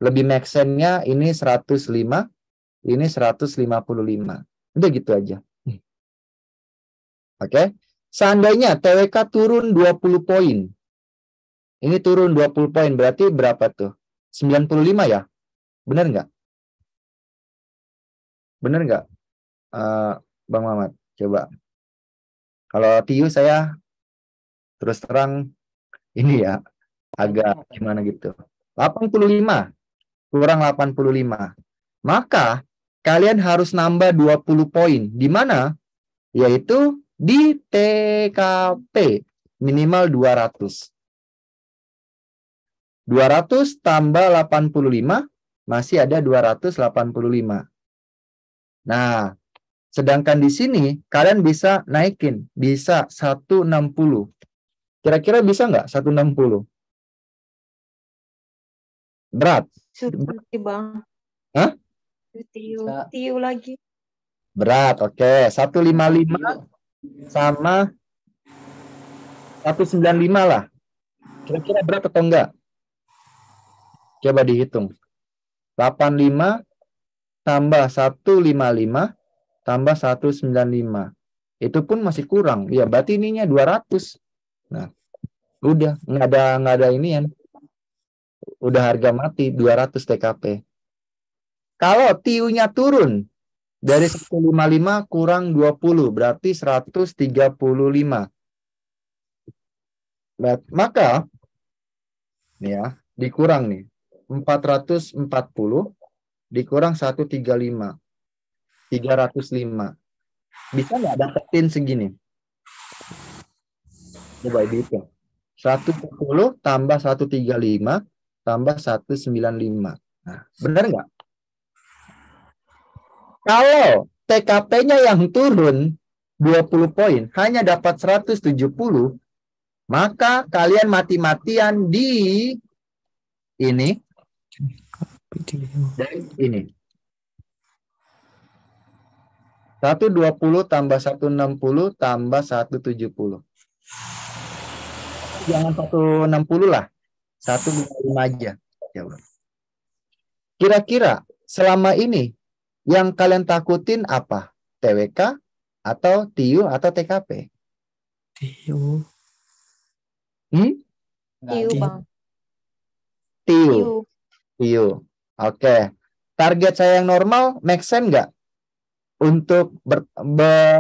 lebih make sense-nya ini 105, ini 155. Udah gitu aja. Oke. Seandainya TWK turun 20 poin. Ini turun 20 poin, berarti berapa tuh? 95 ya? Bener nggak? Bener nggak? Bang Mamat, coba. Kalau TIU saya terus terang ini ya, agak gimana gitu. 85, kurang 85. Maka kalian harus nambah 20 poin. Di mana? Yaitu di TKP minimal 200. 200 tambah 85 masih ada 285. Nah, sedangkan di sini kalian bisa naikin, bisa 160. Kira-kira bisa nggak 160? Berat. Sulit Bang. Hah? Tiu lagi. Berat, oke. 155 sama 195 lah. Kira-kira berat atau enggak? Coba dihitung. 85 tambah 155 tambah 195. Itu pun masih kurang. Ya, berarti ininya 200. Nah, udah. Nggak ada ini ya. Udah harga mati 200 TKP. Kalau TIU-nya turun dari 155 kurang 20, berarti 135. Maka ya, dikurang nih. 440 dikurang 135. 305. Bisa nggak dapetin segini? Coba dihitung. 110 tambah 135 tambah 195. Nah, benar nggak? Kalau TKP-nya yang turun 20 poin, hanya dapat 170, maka kalian mati-matian di ini dan ini. 120 tambah 160 tambah 170. Jangan 160 lah. 155 aja. Kira-kira selama ini yang kalian takutin apa? TWK atau TIU atau TKP? TIU. TIU, Bang. TIU. TIU. Oke. Target saya yang normal make sense nggak untuk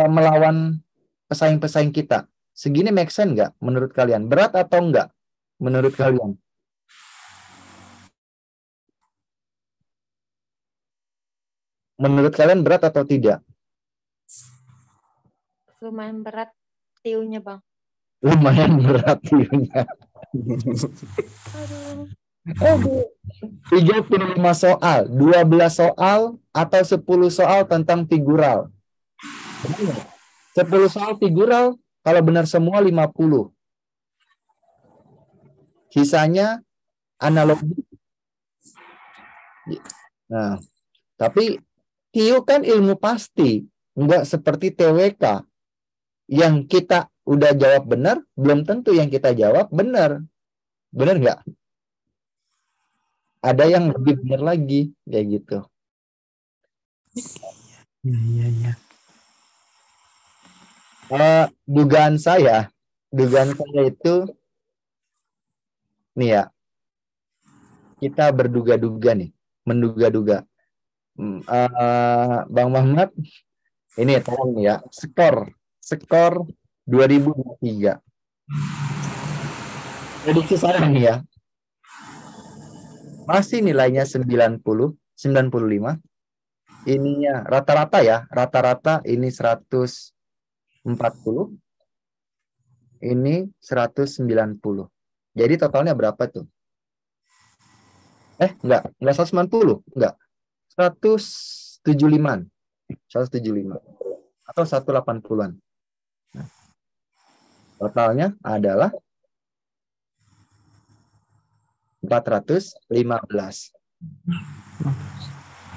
melawan pesaing-pesaing kita? Segini make sense nggak menurut kalian? Berat atau enggak menurut kalian? Menurut kalian berat atau tidak? Lumayan berat TIU-nya, Bang. Lumayan berat TIU-nya. Aduh. 35 soal, 12 soal atau 10 soal tentang figural. 10 soal figural, kalau benar semua 50. Sisanya analogi. Nah, tapi TIU kan ilmu pasti, enggak seperti TWK. Yang kita udah jawab benar, belum tentu yang kita jawab benar. Benar nggak? Ada yang lebih benar lagi, kayak gitu. Iya. Dugaan saya itu nih ya, kita berduga-duga nih, menduga-duga. Bang Muhammad, ini tolong nih ya, skor 2023. Prediksi saya nih ya, masih nilainya 90, 95. Ininya rata-rata ya, rata-rata ini 140, ini 190. Jadi totalnya berapa tuh? Enggak 190, enggak. 175. 175 atau 180-an. Nah, totalnya adalah 415.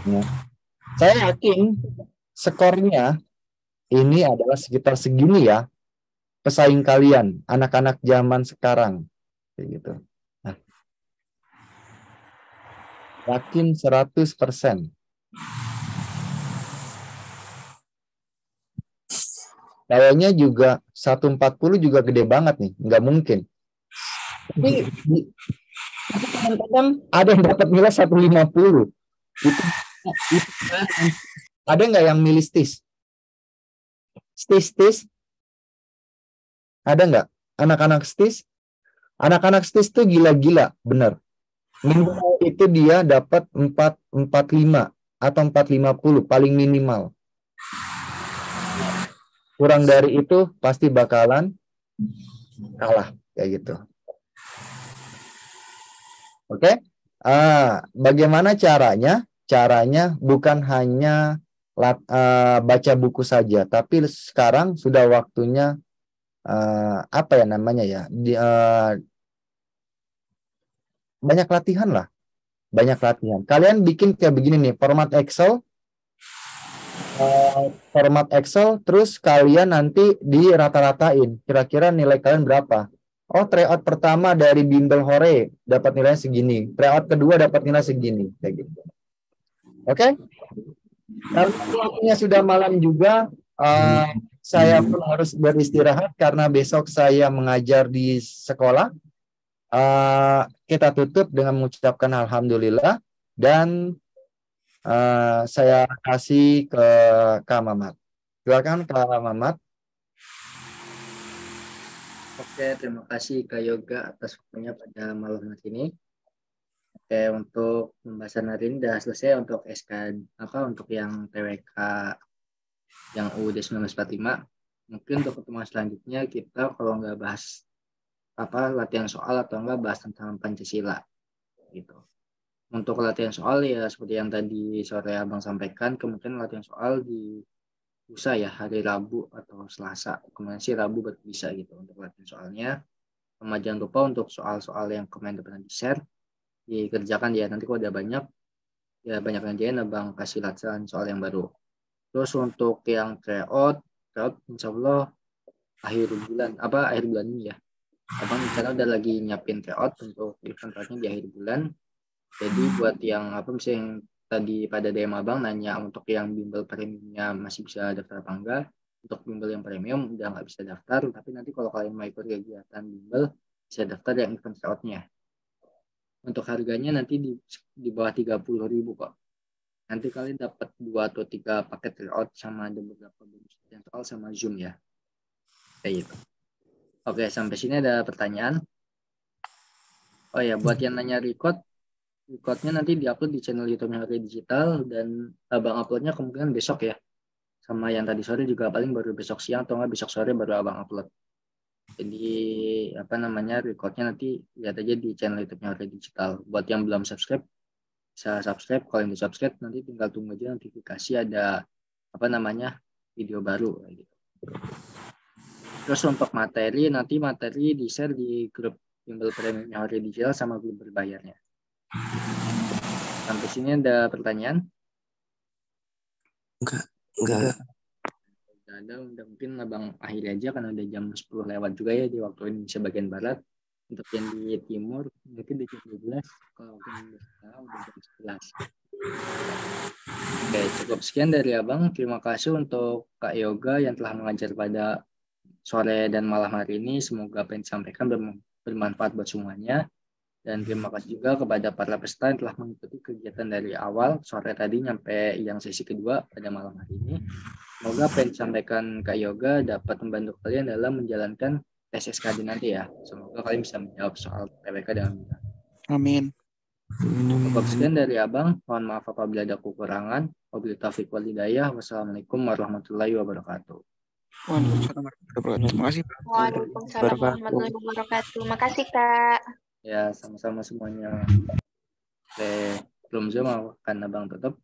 Nah, saya yakin skornya ini adalah sekitar segini ya, pesaing kalian, anak-anak zaman sekarang. Kayak gitu. Nah, yakin 100%. Kayaknya juga 140 juga gede banget nih, nggak mungkin. Tapi kadang-kadang ada yang dapat nilai 150. Itu ada nggak yang milih STIS? STIS? Ada nggak? Anak-anak STIS? Anak-anak STIS tuh gila-gila, bener. Minimal itu dia dapat 445 atau 450 paling minimal. Kurang dari itu pasti bakalan kalah kayak gitu. Oke? Bagaimana caranya? Caranya bukan hanya baca buku saja, tapi sekarang sudah waktunya apa ya namanya ya? Banyak latihan lah. Banyak latihan. Kalian bikin kayak begini nih, format Excel, terus kalian nanti dirata-ratain. Kira-kira nilai kalian berapa? Oh, tryout pertama dari bimbel hore dapat nilai segini. Tryout kedua dapat nilai segini. Kayak gitu. Oke? Karena waktunya sudah malam juga, saya pun harus beristirahat karena besok saya mengajar di sekolah. Kita tutup dengan mengucapkan alhamdulillah dan saya kasih ke Kak Mamat. Silakan Kak Mamat. Oke, terima kasih Kak Yoga atas waktunya pada malam hari ini. Oke, untuk pembahasan hari ini sudah selesai untuk SK untuk yang TWK yang UUD 1945. Mungkin untuk pertemuan selanjutnya kita kalau nggak bahas latihan soal atau enggak bahas tentang Pancasila gitu. Untuk latihan soal ya seperti yang tadi sore Abang sampaikan, kemungkinan latihan soal di lusa ya, hari Rabu atau Selasa. Kemarin sih Rabu baru bisa gitu untuk latihan soalnya. Sama jangan lupa untuk soal-soal yang kemarin pernah di-share, dikerjakan ya. Nanti kalau udah banyak, ya banyak ngerjain Abang kasih latihan soal yang baru. Terus untuk yang tryout insya Allah akhir bulan ini ya. Abang rencana udah lagi nyiapin tryout untuk event tryoutnya di akhir bulan. Jadi buat yang misalnya yang tadi pada DM Abang nanya untuk yang bimbel premiumnya masih bisa daftar apa enggak. Untuk bimbel yang premium udah nggak bisa daftar, tapi nanti kalau kalian mau ikut kegiatan bimbel bisa daftar yang event tryoutnya. Untuk harganya nanti di bawah 30.000 kok. Nanti kalian dapat 2 atau 3 paket tryout sama ada beberapa bonus yang soal sama Zoom ya. Kayak gitu. Oke, sampai sini ada pertanyaan. Oh ya, buat yang nanya recordnya nanti diupload di channel YouTube-nya Hari Digital dan Abang uploadnya kemungkinan besok ya. Sama yang tadi sore juga paling baru besok siang atau nggak besok sore baru Abang upload. Jadi recordnya nanti lihat aja di channel YouTube-nya Hari Digital. Buat yang belum subscribe bisa subscribe. Kalau yang di subscribe nanti tinggal tunggu aja notifikasi ada video baru gitu. Terus untuk materi nanti di share di grup bimbel premium Hari Digital sama grup berbayarnya. Sampai sini ada pertanyaan? Enggak. Ada, mungkin Abang akhiri aja karena udah jam 10 lewat juga ya di waktu Indonesia bagian barat. Untuk yang di timur mungkin di jam 12, kalau mungkin udah jam 11. Oke, cukup sekian dari Abang. Terima kasih untuk Kak Yoga yang telah mengajar pada sore dan malam hari ini. Semoga apa yang disampaikan bermanfaat buat semuanya. Dan terima kasih juga kepada para peserta yang telah mengikuti kegiatan dari awal sore tadi sampai yang sesi kedua pada malam hari ini. Semoga apa yang disampaikan Kak Yoga dapat membantu kalian dalam menjalankan tes SKD nanti ya. Semoga kalian bisa menjawab soal TWK dengan mudah. Amin. Cukup sekian dari Abang. Mohon maaf apabila ada kekurangan. Wabillahi taufiq wal hidayah. Wassalamualaikum warahmatullahi wabarakatuh. Waalaikumsalam warahmatullahi wabarakatuh. Terima kasih. Waalaikumsalam warahmatullahi wabarakatuh. Makasih Kak. Ya, sama-sama semuanya. Oke, belum Zoom akan Abang tutup.